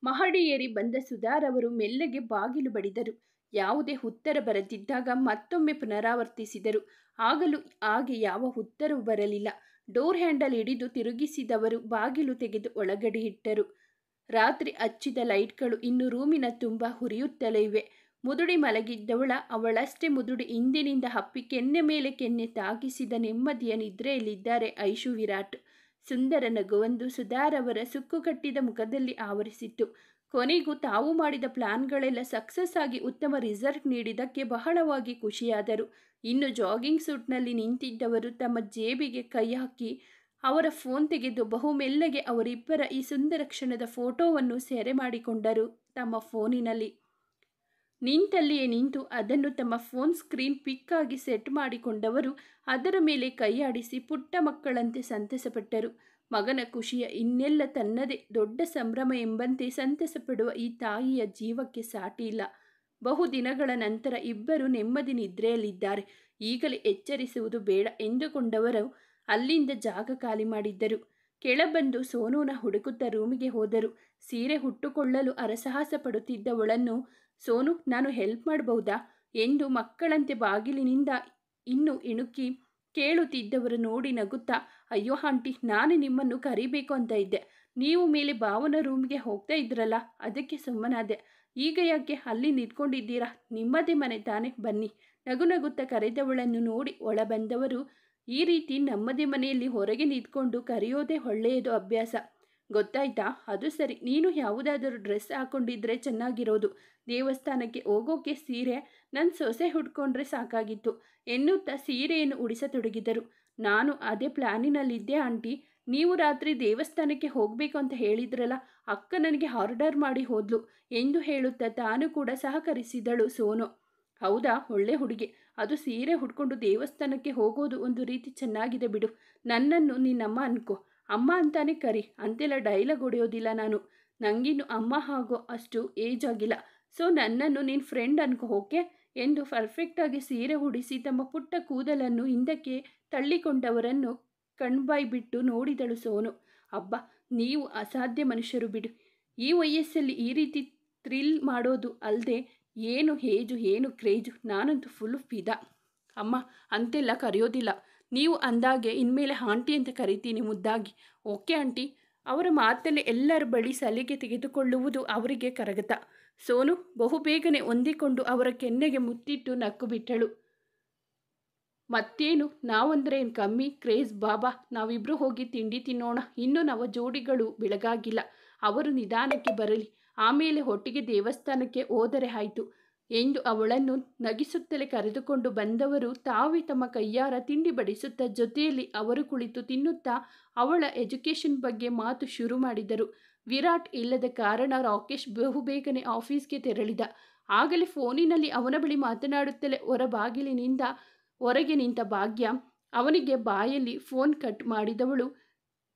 ಮಹಡಿ ಏರಿ ಬಂದ ಸುಧಾರವರು ಮೆಲ್ಲಗೆ ಬಾಗಿಲು ಬಡಿದರು. ಯಾವುದೇ ಉತ್ತರ ಬರದಿದ್ದಾಗ ಮತ್ತೊಮ್ಮೆ ಪುನರಾವರ್ತಿಸಿದರು. ಆಗಲೂ ಹಾಗೆ ಯಾವ ಉತ್ತರವೂ ಬರಲಿಲ್ಲ. ಡೋರ್ ಹ್ಯಾಂಡಲ್ ಹಿಡಿದು ತಿರುಗಿಸಿದವರು ಬಾಗಿಲು ತೆಗೆದು ಒಳಗಡೆ ಇಟ್ಟರು. ರಾತ್ರಿ ಹಚ್ಚಿದ ಲೈಟ್ಗಳು ಇನ್ನು ರೂಮಿನ ತುಂಬ ಉರಿಯುತ್ತಲೇ ಇವೆ. ಮುದುಡಿ ಮಲಗಿದ್ದವಳ ಅವಳಷ್ಟೇ ಮುದುಡಿ ಹಿಂದಿನಿಂದ ಹಪ್ಪಿ ಕೆನ್ನೆ ಮೇಲೆ ಕೆನ್ನೆ ತಾಗಿಸಿದ ನೆಮ್ಮದಿಯ ನಿದ್ರೆಯಲ್ಲಿದ್ದಾರೆ ಐಶು ವಿರಾಟ್. ಸುಂದರ ನಗುವೊಂದು ಸುಧಾರವರ ಸುಕ್ಕುಗಟ್ಟಿದ ಮುಖದಲ್ಲಿ ಆವರಿಸಿತ್ತು. ಕೊನೆಗೂ ತಾವು ಮಾಡಿದ ಪ್ಲಾನ್ಗಳೆಲ್ಲ ಸಕ್ಸಸ್ ಆಗಿ ಉತ್ತಮ ರಿಸಲ್ಟ್ ನೀಡಿದ್ದಕ್ಕೆ ಬಹಳವಾಗಿ ಖುಷಿಯಾದರು. ಇನ್ನು ಜಾಗಿಂಗ್ ಸೂಟ್ನಲ್ಲಿ ನಿಂತಿದ್ದವರು ತಮ್ಮ ಜೇಬಿಗೆ ಕೈ ಹಾಕಿ ಅವರ ಫೋನ್ ತೆಗೆದು ಬಹುಮೆಲ್ಲಗೆ ಅವರಿಬ್ಬರ ಈ ಸುಂದರ ಕ್ಷಣದ ಫೋಟೋವನ್ನು ಸೆರೆ ಮಾಡಿಕೊಂಡರು ತಮ್ಮ ಫೋನಿನಲ್ಲಿ. ನಿಂತಲ್ಲಿಯೇ ನಿಂತು ಅದನ್ನು ತಮ್ಮ ಫೋನ್ ಸ್ಕ್ರೀನ್ ಪಿಕ್ ಆಗಿ ಸೆಟ್ ಮಾಡಿಕೊಂಡವರು ಅದರ ಮೇಲೆ ಕೈಯಾಡಿಸಿ ಪುಟ್ಟ ಮಕ್ಕಳಂತೆ ಸಂತಸಪಟ್ಟರು. ಮಗನ ಖುಷಿಯ ಇನ್ನೆಲ್ಲ ತನ್ನದೇ ದೊಡ್ಡ ಸಂಭ್ರಮ ಎಂಬಂತೆ ಸಂತಸಪಡುವ ಈ ತಾಯಿಯ ಜೀವಕ್ಕೆ ಸಾಟಿ ಇಲ್ಲ. ಬಹುದಿನಗಳ ನಂತರ ಇಬ್ಬರು ನೆಮ್ಮದಿ ನಿದ್ರೆಯಲ್ಲಿದ್ದಾರೆ. ಈಗಲೇ ಎಚ್ಚರಿಸುವುದು ಬೇಡ ಎಂದುಕೊಂಡವರು ಅಲ್ಲಿಂದ ಜಾಗ ಖಾಲಿ ಮಾಡಿದ್ದರು. ಕೆಳಬಂದು ಸೋನುನ ಹುಡುಕುತ್ತಾ ರೂಮಿಗೆ ಹೋದರು. ಸೀರೆ ಹುಟ್ಟುಕೊಳ್ಳಲು ಹರಸಾಹಸ ಪಡುತ್ತಿದ್ದವಳನ್ನು ಸೋನು, ನಾನು ಹೆಲ್ಪ್ ಮಾಡಬಹುದಾ ಎಂದು ಮಕ್ಕಳಂತೆ ಬಾಗಿಲಿನಿಂದ ಇನ್ನೂ ಇಣುಕಿ ಕೇಳುತ್ತಿದ್ದವರು ನೋಡಿ ನಗುತ್ತಾ, ಅಯ್ಯೋ ಆಂಟಿ, ನಾನು ನಿಮ್ಮನ್ನು ಕರಿಬೇಕು ಅಂತ ಇದ್ದೆ. ನೀವು ಮೇಲೆ ಭಾವನ ರೂಮ್ಗೆ ಹೋಗ್ತಾ ಇದ್ರಲ್ಲ, ಅದಕ್ಕೆ ಸುಮ್ಮನಾದೆ. ಈಗ ಯಾಕೆ ಅಲ್ಲಿ ನಿಂತ್ಕೊಂಡಿದ್ದೀರಾ? ನಿಮ್ಮದೇ ಮನೆ ತಾನೆ, ಬನ್ನಿ. ನಗುತ್ತಾ ಕರೆದವಳನ್ನು ನೋಡಿ ಒಳ ಬಂದವರು, ಈ ರೀತಿ ನಮ್ಮದೇ ಮನೆಯಲ್ಲಿ ಹೊರಗೆ ನಿಂತ್ಕೊಂಡು ಕರೆಯೋದೇ ಒಳ್ಳೆಯದು ಅಭ್ಯಾಸ. ಗೊತ್ತಾಯ್ತಾ? ಅದು ಸರಿ, ನೀನು ಯಾವುದಾದರೂ ಡ್ರೆಸ್ ಹಾಕೊಂಡಿದ್ರೆ ಚೆನ್ನಾಗಿರೋದು. ದೇವಸ್ಥಾನಕ್ಕೆ ಹೋಗೋಕೆ ಸೀರೆ ನನ್ನ ಸೊಸೆ ಹುಡ್ಕೊಂಡ್ರೆ ಸಾಕಾಗಿತ್ತು ಎನ್ನುತ್ತಾ ಸೀರೆಯನ್ನು ಉಡಿಸತೊಡಗಿದರು. ನಾನು ಅದೇ ಪ್ಲಾನಿನಲ್ಲಿದ್ದೆ ಆಂಟಿ. ನೀವು ರಾತ್ರಿ ದೇವಸ್ಥಾನಕ್ಕೆ ಹೋಗಬೇಕು ಅಂತ ಹೇಳಿದ್ರಲ್ಲ, ಅಕ್ಕ ನನಗೆ ಆರ್ಡರ್ ಮಾಡಿ ಹೋದ್ಲು ಎಂದು ಹೇಳುತ್ತಾ ತಾನು ಕೂಡ ಸಹಕರಿಸಿದಳು ಸೋನು. ಹೌದಾ, ಒಳ್ಳೆ ಹುಡುಗಿ. ಅದು ಸೀರೆ ಹುಡ್ಕೊಂಡು ದೇವಸ್ಥಾನಕ್ಕೆ ಹೋಗೋದು ಒಂದು ರೀತಿ ಚೆನ್ನಾಗಿದೆ ಬಿಡು. ನನ್ನನ್ನು ನಿನ್ನಮ್ಮ ಅನ್ಕೋ. ಅಮ್ಮ ಅಂತಾನೆ ಕರಿ. ಅಂತೆಲ್ಲ ಡೈಲಾಗ್ ಹೊಡೆಯೋದಿಲ್ಲ ನಾನು. ನನಗಿನ್ನು ಅಮ್ಮ ಆಗೋ ಅಷ್ಟು ಏಜ್ ಆಗಿಲ್ಲ. ಸೊ ನನ್ನನ್ನು ನಿನ್ನ ಫ್ರೆಂಡ್ ಅನ್ಕೋ, ಓಕೆ ಎಂದು ಪರ್ಫೆಕ್ಟಾಗಿ ಸೀರೆ ಉಡಿಸಿ ತಮ್ಮ ಪುಟ್ಟ ಕೂದಲನ್ನು ಹಿಂದಕ್ಕೆ ತಳ್ಳಿಕೊಂಡವರನ್ನು ಕಣ್ಬಾಯಿ ಬಿಟ್ಟು ನೋಡಿದಳು ಸೋನು. ಅಬ್ಬಾ, ನೀವು ಅಸಾಧ್ಯ ಮನುಷ್ಯರು ಬಿಡು. ಈ ವಯಸ್ಸಲ್ಲಿ ಈ ರೀತಿ ಥ್ರಿಲ್ ಮಾಡೋದು ಅಲ್ಲದೆ ಏನು ಏಜು ಏನು ಕ್ರೇಜು. ನಾನಂತೂ ಫುಲ್ ಫಿದಾ. ಅಮ್ಮ ಅಂತೆಲ್ಲ ಕರೆಯೋದಿಲ್ಲ. ನೀವು ಅಂದಾಗೆ ಇನ್ಮೇಲೆ ಆಂಟಿ ಅಂತ ಕರಿತೀನಿ ಮುದ್ದಾಗಿ. Okay aunty. ಅವರ ಮಾತಲ್ಲಿ ಎಲ್ಲರ ಬಳಿ ಸಲಿಗೆ ತೆಗೆದುಕೊಳ್ಳುವುದು ಅವರಿಗೆ ಕರಗತ. ಸೋನು ಬಹುಬೇಗನೆ ಹೊಂದಿಕೊಂಡು ಅವರ ಕೆನ್ನೆಗೆ ಮುತ್ತಿಟ್ಟು ನಕ್ಕು ಬಿಟ್ಟಳು. ಮತ್ತೇನು, ನಾವಂದ್ರೆ ಏನು ಕಮ್ಮಿ ಕ್ರೇಜ್ ಬಾಬಾ. ನಾವಿಬ್ರು ಹೋಗಿ ತಿಂಡಿ ತಿನ್ನೋಣ. ಇನ್ನು ನವ ಜೋಡಿಗಳು ಬೆಳಗಾಗಿಲ್ಲ. ಅವರು ನಿಧಾನಕ್ಕೆ ಬರಲಿ, ಆಮೇಲೆ ಒಟ್ಟಿಗೆ ದೇವಸ್ಥಾನಕ್ಕೆ ಹೋದರೆ ಆಯಿತು ಎಂದು ಅವಳನ್ನು ನಗಿಸುತ್ತಲೇ ಕರೆದುಕೊಂಡು ಬಂದವರು ತಾವೇ ತಮ್ಮ ಕೈಯಾರ ತಿಂಡಿ ಬಡಿಸುತ್ತಾ ಜೊತೆಯಲ್ಲಿ ಅವರು ಕುಳಿತು ತಿನ್ನುತ್ತಾ ಅವಳ ಎಜುಕೇಷನ್ ಬಗ್ಗೆ ಮಾತು ಶುರು ಮಾಡಿದರು. ವಿರಾಟ್ ಇಲ್ಲದ ಕಾರಣ ರಾಕೇಶ್ ಬಹುಬೇಗನೆ ಆಫೀಸ್ಗೆ ತೆರಳಿದ. ಆಗಲೇ ಫೋನಿನಲ್ಲಿ ಅವನ ಬಳಿ ಮಾತನಾಡುತ್ತಲೇ ಹೊರಬಾಗಿಲಿನಿಂದ ಹೊರಗೆ ನಿಂತ ಭಾಗ್ಯ ಅವನಿಗೆ ಬಾಯಲ್ಲಿ ಫೋನ್ ಕಟ್ ಮಾಡಿದವಳು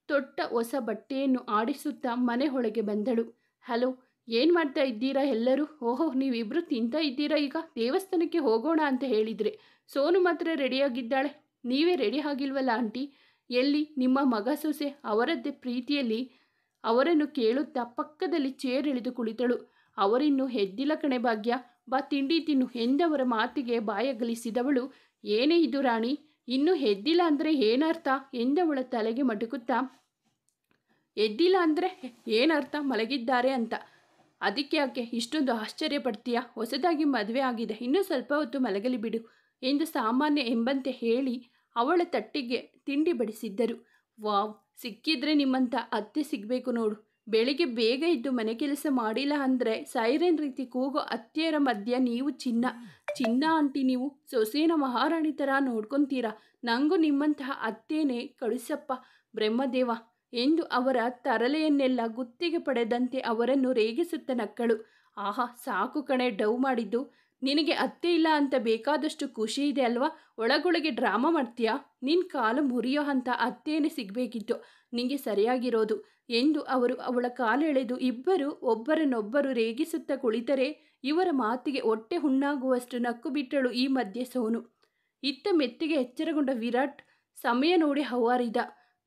ತೊಟ್ಟ ಹೊಸ ಬಟ್ಟೆಯನ್ನು ಆಡಿಸುತ್ತಾ ಮನೆ ಒಳಗೆ ಬಂದಳು. ಹಲೋ, ಏನು ಮಾಡ್ತಾ ಇದ್ದೀರಾ ಎಲ್ಲರೂ? ಓಹೋ, ನೀವಿಬ್ಬರು ತಿಂತಾ ಇದ್ದೀರಾ? ಈಗ ದೇವಸ್ಥಾನಕ್ಕೆ ಹೋಗೋಣ ಅಂತ ಹೇಳಿದರೆ ಸೋನು ಮಾತ್ರ ರೆಡಿಯಾಗಿದ್ದಾಳೆ. ನೀವೇ ರೆಡಿ ಆಗಿಲ್ವಲ್ಲ ಆಂಟಿ? ಎಲ್ಲಿ ನಿಮ್ಮ ಮಗ ಸೊಸೆ? ಅವರದ್ದೇ ಪ್ರೀತಿಯಲ್ಲಿ ಅವರನ್ನು ಕೇಳುತ್ತಾ ಪಕ್ಕದಲ್ಲಿ ಚೇರ್ ಎಳೆದು ಕುಳಿತಳು. ಅವರಿನ್ನೂ ಎದ್ದಿಲ್ಲ ಕಣೆ ಭಾಗ್ಯ, ಬಾ ತಿಂಡಿ ತಿನ್ನು ಎಂದವರ ಮಾತಿಗೆ ಬಾಯಗಲಿಸಿದವಳು, ಏನೇ ಇದು ರಾಣಿ, ಇನ್ನೂ ಎದ್ದಿಲ್ಲ ಅಂದರೆ ಏನರ್ಥ ಎಂದವಳ ತಲೆಗೆ ಮಟುಕುತ್ತಾ, ಎದ್ದಿಲ್ಲ ಅಂದರೆ ಏನರ್ಥ? ಮಲಗಿದ್ದಾರೆ ಅಂತ. ಅದಕ್ಕೆ ಯಾಕೆ ಇಷ್ಟೊಂದು ಆಶ್ಚರ್ಯ ಪಡ್ತೀಯಾ? ಹೊಸದಾಗಿ ಮದುವೆ ಆಗಿದೆ, ಇನ್ನೂ ಸ್ವಲ್ಪ ಹೊತ್ತು ಮಲಗಲಿ ಬಿಡು ಎಂದು ಸಾಮಾನ್ಯ ಎಂಬಂತೆ ಹೇಳಿ ಅವಳ ತಟ್ಟಿಗೆ ತಿಂಡಿ ಬಡಿಸಿದ್ದರು. ವಾವ್, ಸಿಕ್ಕಿದ್ರೆ ನಿಮ್ಮಂಥ ಅತ್ತೆ ಸಿಗಬೇಕು ನೋಡು. ಬೆಳಿಗ್ಗೆ ಬೇಗ ಇದ್ದು ಮನೆ ಕೆಲಸ ಮಾಡಿಲ್ಲ ಅಂದರೆ ಸೈರನ್ ರೀತಿ ಕೂಗೋ ಅತ್ತೆಯರ ಮಧ್ಯ ನೀವು ಚಿನ್ನ ಆಂಟಿ. ನೀವು ಸೊಸೆನ ಮಹಾರಾಣಿ ಥರ ನೋಡ್ಕೊತೀರಾ. ನನಗೂ ನಿಮ್ಮಂತಹ ಅತ್ತೇನೆ ಕಳಿಸಪ್ಪ ಬ್ರಹ್ಮದೇವ ಎಂದು ಅವರ ತರಲೆಯನ್ನೆಲ್ಲ ಗುತ್ತಿಗೆ ಪಡೆದಂತೆ ಅವರನ್ನು ರೇಗಿಸುತ್ತ ನಕ್ಕಳು. ಆಹಾ, ಸಾಕು ಕಣೆ ಡವ್ ಮಾಡಿದ್ದು. ನಿನಗೆ ಅತ್ತೆ ಇಲ್ಲ ಅಂತ ಬೇಕಾದಷ್ಟು ಖುಷಿ ಇದೆ ಅಲ್ವಾ? ಒಳಗೊಳಗೆ ಡ್ರಾಮಾ ಮಾಡ್ತೀಯಾ? ನಿನ್ನ ಕಾಲು ಮುರಿಯೋ ಅಂತ ಅತ್ತೇನೆ ಸಿಗಬೇಕಿತ್ತು ನಿನಗೆ ಸರಿಯಾಗಿರೋದು ಎಂದು ಅವರು ಅವಳ ಕಾಲೆಳೆದು ಇಬ್ಬರು ಒಬ್ಬರನ್ನೊಬ್ಬರು ರೇಗಿಸುತ್ತಾ ಕುಳಿತರೆ ಇವರ ಮಾತಿಗೆ ಹೊಟ್ಟೆ ಹುಣ್ಣಾಗುವಷ್ಟು ನಕ್ಕು ಬಿಟ್ಟಳು ಈ ಮಧ್ಯೆ ಸೋನು. ಇತ್ತ ಮೆತ್ತಿಗೆ ಎಚ್ಚರಗೊಂಡ ವಿರಾಟ್ ಸಮಯ ನೋಡಿ ಹವಾರಿದ.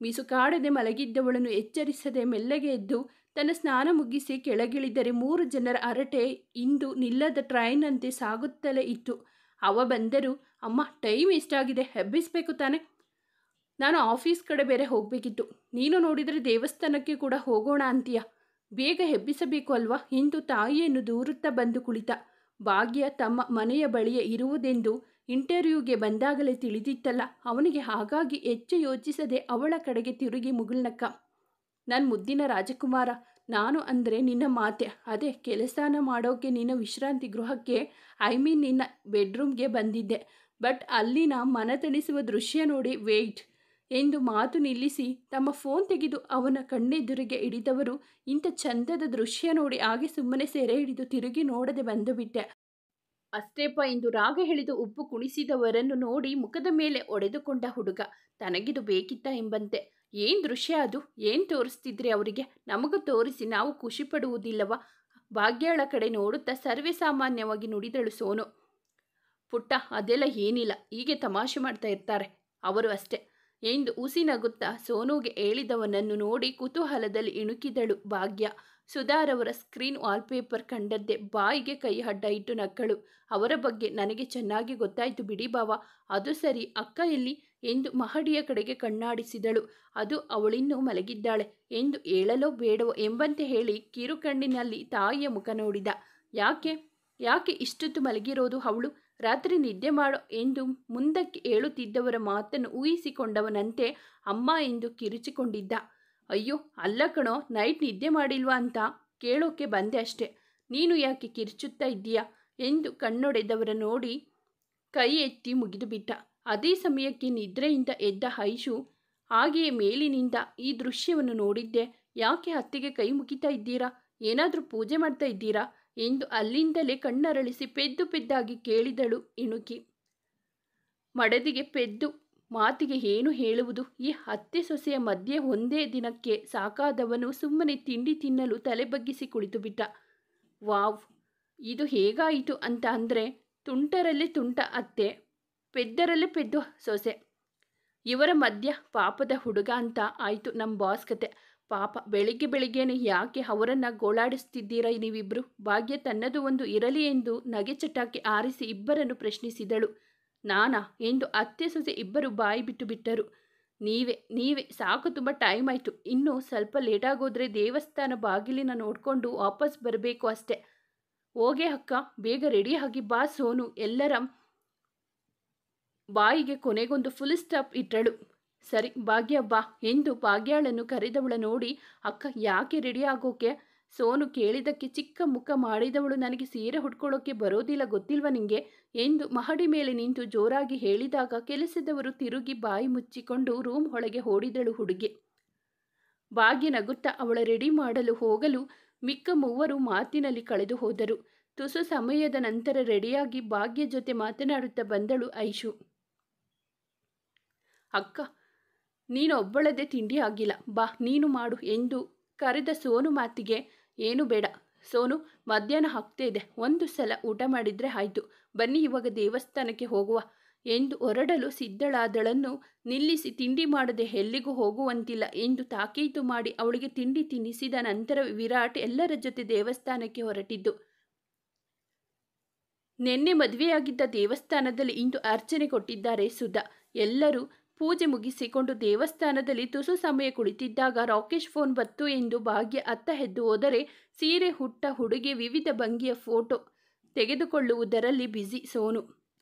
ಮಿಸುಕಾಡದೆ ಮಲಗಿದ್ದವಳನ್ನು ಎಚ್ಚರಿಸದೆ ಮೆಲ್ಲಗೆ ಎದ್ದು ತನ್ನ ಸ್ನಾನ ಮುಗಿಸಿ ಕೆಳಗಿಳಿದರೆ 3 ಜನರ ಹರಟೆ ಇಂದು ನಿಲ್ಲದ ಟ್ರೈನಂತೆ ಸಾಗುತ್ತಲೇ ಇತ್ತು. ಅವ ಬಂದರು. ಅಮ್ಮ, ಟೈಮ್ ಎಷ್ಟಾಗಿದೆ, ಎಬ್ಬಿಸಬೇಕು ತಾನೆ? ನಾನು ಆಫೀಸ್ ಕಡೆ ಬೇರೆ ಹೋಗಬೇಕಿತ್ತು. ನೀನು ನೋಡಿದರೆ ದೇವಸ್ಥಾನಕ್ಕೆ ಕೂಡ ಹೋಗೋಣ ಅಂತೀಯ. ಬೇಗ ಎಬ್ಬಿಸಬೇಕು ಅಲ್ವಾ ಎಂದು ತಾಯಿಯನ್ನು ದೂರುತ್ತಾ ಬಂದು ಕುಳಿತ. ಭಾಗ್ಯ ತಮ್ಮ ಮನೆಯ ಬಳಿಯೇ ಇರುವುದೆಂದು ಇಂಟರ್ವ್ಯೂಗೆ ಬಂದಾಗಲೇ ತಿಳಿದಿತ್ತಲ್ಲ. ಅವನಿಗೆ ಹಾಗಾಗಿ ಹೆಚ್ಚು ಯೋಚಿಸದೆ ಅವಳ ಕಡೆಗೆ ತಿರುಗಿ ಮುಗುಳ್ನಕ್ಕ. ನನ್ನ ಮುದ್ದಿನ ರಾಜಕುಮಾರ, ನಾನು ಅಂದರೆ ನಿನ್ನ ಮಾತೆ. ಅದೇ ಕೆಲಸನ ಮಾಡೋಕ್ಕೆ ನಿನ್ನ ವಿಶ್ರಾಂತಿ ಗೃಹಕ್ಕೆ, ನಿನ್ನ ಬೆಡ್ರೂಮ್ಗೆ ಬಂದಿದ್ದೆ. ಬಟ್ ಅಲ್ಲಿನ ಮನತಣಿಸುವ ದೃಶ್ಯ ನೋಡಿ ವೆಯ್ಟ್ ಎಂದು ಮಾತು ನಿಲ್ಲಿಸಿ ತಮ್ಮ ಫೋನ್ ತೆಗೆದು ಅವನ ಕಣ್ಣೆದುರಿಗೆ ಹಿಡಿದವರು, ಇಂಥ ಚಂದದ ದೃಶ್ಯ ನೋಡಿ ಹಾಗೆ ಸುಮ್ಮನೆ ಸೆರೆ ಹಿಡಿದು ತಿರುಗಿ ನೋಡದೆ ಬಂದು ಬಿಟ್ಟೆ ಅಷ್ಟೇಪ ಎಂದು ರಾಗ ಹೇಳಿದು ಉಪ್ಪು ಕುಣಿಸಿದವರನ್ನು ನೋಡಿ ಮುಖದ ಮೇಲೆ ಒಡೆದುಕೊಂಡ ಹುಡುಗ. ತನಗಿದು ಬೇಕಿತ್ತ ಎಂಬಂತೆ. ಏನು ದೃಶ್ಯ ಅದು? ಏನು ತೋರಿಸ್ತಿದ್ರಿ ಅವರಿಗೆ? ನಮಗೂ ತೋರಿಸಿ, ನಾವು ಖುಷಿ ಪಡುವುದಿಲ್ಲವ? ಭಾಗ್ಯಳ ಕಡೆ ನೋಡುತ್ತಾ ಸರ್ವೇ ಸಾಮಾನ್ಯವಾಗಿ ನುಡಿದಳು ಸೋನು. ಪುಟ್ಟ, ಅದೆಲ್ಲ ಏನಿಲ್ಲ, ಹೀಗೆ ತಮಾಷೆ ಮಾಡ್ತಾ ಇರ್ತಾರೆ ಅವರು ಅಷ್ಟೇ ಎಂದು ಉಸಿ ನಗುತ್ತಾ ಸೋನುಗೆ ಹೇಳಿದವನನ್ನು ನೋಡಿ ಕುತೂಹಲದಲ್ಲಿ ಇಣುಕಿದಳು ಭಾಗ್ಯ. ಸುಧಾರವರ ಸ್ಕ್ರೀನ್ ವಾಲ್ಪೇಪರ್ ಕಂಡದ್ದೇ ಬಾಯಿಗೆ ಕೈ ಅಡ್ಡ ಇಟ್ಟು ನಕ್ಕಳು. ಅವರ ಬಗ್ಗೆ ನನಗೆ ಚೆನ್ನಾಗಿ ಗೊತ್ತಾಯಿತು ಬಿಡಿ ಬಾವ. ಅದು ಸರಿ, ಅಕ್ಕ ಎಲ್ಲಿ ಎಂದು ಮಹಡಿಯ ಕಡೆಗೆ ಕಣ್ಣಾಡಿಸಿದಳು. ಅದು ಅವಳಿನ್ನೂ ಮಲಗಿದ್ದಾಳೆ ಎಂದು ಹೇಳಲೋ ಬೇಡವೋ ಎಂಬಂತೆ ಹೇಳಿ ಕಿರುಕಣ್ಣಿನಲ್ಲಿ ತಾಯಿಯ ಮುಖ ನೋಡಿದ. ಯಾಕೆ ಇಷ್ಟೊತ್ತು ಮಲಗಿರೋದು ಅವಳು? ರಾತ್ರಿ ನಿದ್ದೆ ಮಾಡೋ ಎಂದು ಮುಂದಕ್ಕೆ ಹೇಳುತ್ತಿದ್ದವರ ಮಾತನ್ನು ಊಹಿಸಿಕೊಂಡವನಂತೆ ಅಮ್ಮ ಎಂದು ಕಿರುಚಿಕೊಂಡಿದ್ದ. ಅಯ್ಯೋ ಅಲ್ಲ ಕಣೋ, ನೈಟ್ ನಿದ್ದೆ ಮಾಡಿಲ್ವಾ ಅಂತ ಕೇಳೋಕೆ ಬಂದೆ ಅಷ್ಟೆ. ನೀನು ಯಾಕೆ ಕಿರುಚುತ್ತಾ ಇದ್ದೀಯಾ ಎಂದು ಕಣ್ಣೊಡೆದವರ ನೋಡಿ ಕೈ ಎತ್ತಿ ಮುಗಿದು ಬಿಟ್ಟ. ಅದೇ ಸಮಯಕ್ಕೆ ನಿದ್ರೆಯಿಂದ ಎದ್ದ ಐಶು, ಹಾಗೆಯೇ ಮೇಲಿನಿಂದ ಈ ದೃಶ್ಯವನ್ನು ನೋಡಿದ್ದೆ. ಯಾಕೆ ಅತ್ತೆಗೆ ಕೈ ಮುಗಿತಾ ಇದ್ದೀರಾ? ಏನಾದರೂ ಪೂಜೆ ಮಾಡ್ತಾ ಇದ್ದೀರಾ ಎಂದು ಅಲ್ಲಿಂದಲೇ ಕಣ್ಣರಳಿಸಿ ಪೆದ್ದು ಪೆದ್ದಾಗಿ ಕೇಳಿದಳು ಇಣುಕಿ. ಮಡದಿಗೆ ಪೆದ್ದು ಮಾತಿಗೆ ಏನು ಹೇಳುವುದು? ಈ ಅತ್ತೆ ಸೊಸೆಯ ಮಧ್ಯೆ ಒಂದೇ ದಿನಕ್ಕೆ ಸಾಕಾದವನು ಸುಮ್ಮನೆ ತಿಂಡಿ ತಿನ್ನಲು ತಲೆ ಬಗ್ಗಿಸಿ ಕುಳಿತು ಬಿಟ್ಟ. ವಾವ್, ಇದು ಹೇಗಾಯಿತು ಅಂತ ಅಂದರೆ, ತುಂಟರಲ್ಲೇ ತುಂಟ ಅತ್ತೆ, ಪೆದ್ದರಲ್ಲೇ ಪೆದ್ದು ಸೊಸೆ. ಇವರ ಮಧ್ಯ ಪಾಪದ ಹುಡುಗ ಅಂತ ಆಯಿತು ನಮ್ಮ ಬಾಸ್ ಕತೆ. ಪಾಪ, ಬೆಳಿಗ್ಗೆನೇ ಯಾಕೆ ಅವರನ್ನು ಗೋಳಾಡಿಸ್ತಿದ್ದೀರಾ ನೀವಿಬ್ಬರು? ಭಾಗ್ಯ ತನ್ನದು ಒಂದು ಇರಲಿ ಎಂದು ನಗೆ ಚಟಾಕಿ ಆರಿಸಿ ಇಬ್ಬರನ್ನು ಪ್ರಶ್ನಿಸಿದಳು. ನಾನಾ ಎಂದು ಅತ್ತೆ ಸೊಸೆ ಇಬ್ಬರು ಬಾಯಿ ಬಿಟ್ಟರು. ನೀವೇ ಸಾಕು, ತುಂಬ ಟೈಮ್ ಆಯಿತು. ಇನ್ನೂ ಸ್ವಲ್ಪ ಲೇಟಾಗೋದ್ರೆ ದೇವಸ್ಥಾನ ಬಾಗಿಲಿನ ನೋಡಿಕೊಂಡು ವಾಪಸ್ ಬರಬೇಕು ಅಷ್ಟೆ. ಹೋಗೆ ಅಕ್ಕ, ಬೇಗ ರೆಡಿಯಾಗಿ ಬಾ ಸೋನು ಎಲ್ಲರ ಬಾಯಿಗೆ ಕೊನೆಗೊಂದು ಫುಲ್ ಸ್ಟಾಪ್ ಇಟ್ಟಳು. ಸರಿ ಭಾಗ್ಯ ಬಾ ಎಂದು ಭಾಗ್ಯಾಳನ್ನು ಕರೆದವಳ ನೋಡಿ, ಅಕ್ಕ ಯಾಕೆ ರೆಡಿ ಆಗೋಕೆ? ಸೋನು ಕೇಳಿದಕ್ಕೆ ಚಿಕ್ಕ ಮುಖ ಮಾಡಿದವಳು, ನನಗೆ ಸೀರೆ ಉಟ್ಕೊಳ್ಳೋಕ್ಕೆ ಬರೋದಿಲ್ಲ ಗೊತ್ತಿಲ್ವ ನಿಂಗೆ ಎಂದು ಮಹಡಿ ಮೇಲೆ ನಿಂತು ಜೋರಾಗಿ ಹೇಳಿದಾಗ ಕೆಲಸದವರು ತಿರುಗಿ ಬಾಯಿ ಮುಚ್ಚಿಕೊಂಡು ರೂಮ್ ಒಳಗೆ ಓಡಿದಳು ಹುಡುಗಿ. ಭಾಗ್ಯ ನಗುತ್ತಾ ಅವಳ ರೆಡಿ ಮಾಡಲು ಹೋಗಲು ಮಿಕ್ಕ ಮೂವರು ಮಾತಿನಲ್ಲಿ ಕಳೆದು ಹೋದರು. ತುಸು ಸಮಯದ ನಂತರ ರೆಡಿಯಾಗಿ ಭಾಗ್ಯ ಜೊತೆ ಮಾತನಾಡುತ್ತಾ ಬಂದಳು ಐಶು. ಅಕ್ಕ, ನೀನೊಬ್ಬಳದೇ ತಿಂಡಿ ಆಗಿಲ್ಲ, ಬಾ ನೀನು ಮಾಡು ಎಂದು ಕರೆದ ಸೋನು ಮಾತಿಗೆ, ಏನು ಬೇಡ ಸೋನು, ಮಧ್ಯಾಹ್ನ ಆಗ್ತಾ ಇದೆ, ಒಂದು ಸಲ ಊಟ ಮಾಡಿದರೆ ಆಯಿತು. ಬನ್ನಿ ಇವಾಗ ದೇವಸ್ಥಾನಕ್ಕೆ ಹೋಗುವ ಎಂದು ಹೊರಡಲು ಸಿದ್ಧಳಾದಳನ್ನು ನಿಲ್ಲಿಸಿ, ತಿಂಡಿ ಮಾಡದೆ ಎಲ್ಲಿಗೂ ಹೋಗುವಂತಿಲ್ಲ ಎಂದು ತಾಕೀತು ಮಾಡಿ ಅವಳಿಗೆ ತಿಂಡಿ ತಿನ್ನಿಸಿದ ನಂತರ ವಿರಾಟ್ ಎಲ್ಲರ ಜೊತೆ ದೇವಸ್ಥಾನಕ್ಕೆ ಹೊರಟಿದ್ದು. ನಿನ್ನೆ ಮದುವೆಯಾಗಿದ್ದ ದೇವಸ್ಥಾನದಲ್ಲಿ ಇಂದು ಅರ್ಚನೆ ಕೊಟ್ಟಿದ್ದಾರೆ ಸುಧಾ. ಎಲ್ಲರೂ ಪೂಜೆ ಮುಗಿಸಿಕೊಂಡು ದೇವಸ್ಥಾನದಲ್ಲಿ ತುಸು ಸಮಯ ಕುಳಿತಿದ್ದಾಗ ರಾಕೇಶ್ ಫೋನ್ ಬತ್ತು ಎಂದು ಭಾಗ್ಯ ಅತ್ತ ಎದ್ದು ಹೋದರೆ, ಸೀರೆ ಹುಟ್ಟ ಹುಡುಗಿ ವಿವಿಧ ಭಂಗಿಯ ಫೋಟೋ ತೆಗೆದುಕೊಳ್ಳುವುದರಲ್ಲಿ ಬ್ಯುಸಿ ಸೋನು.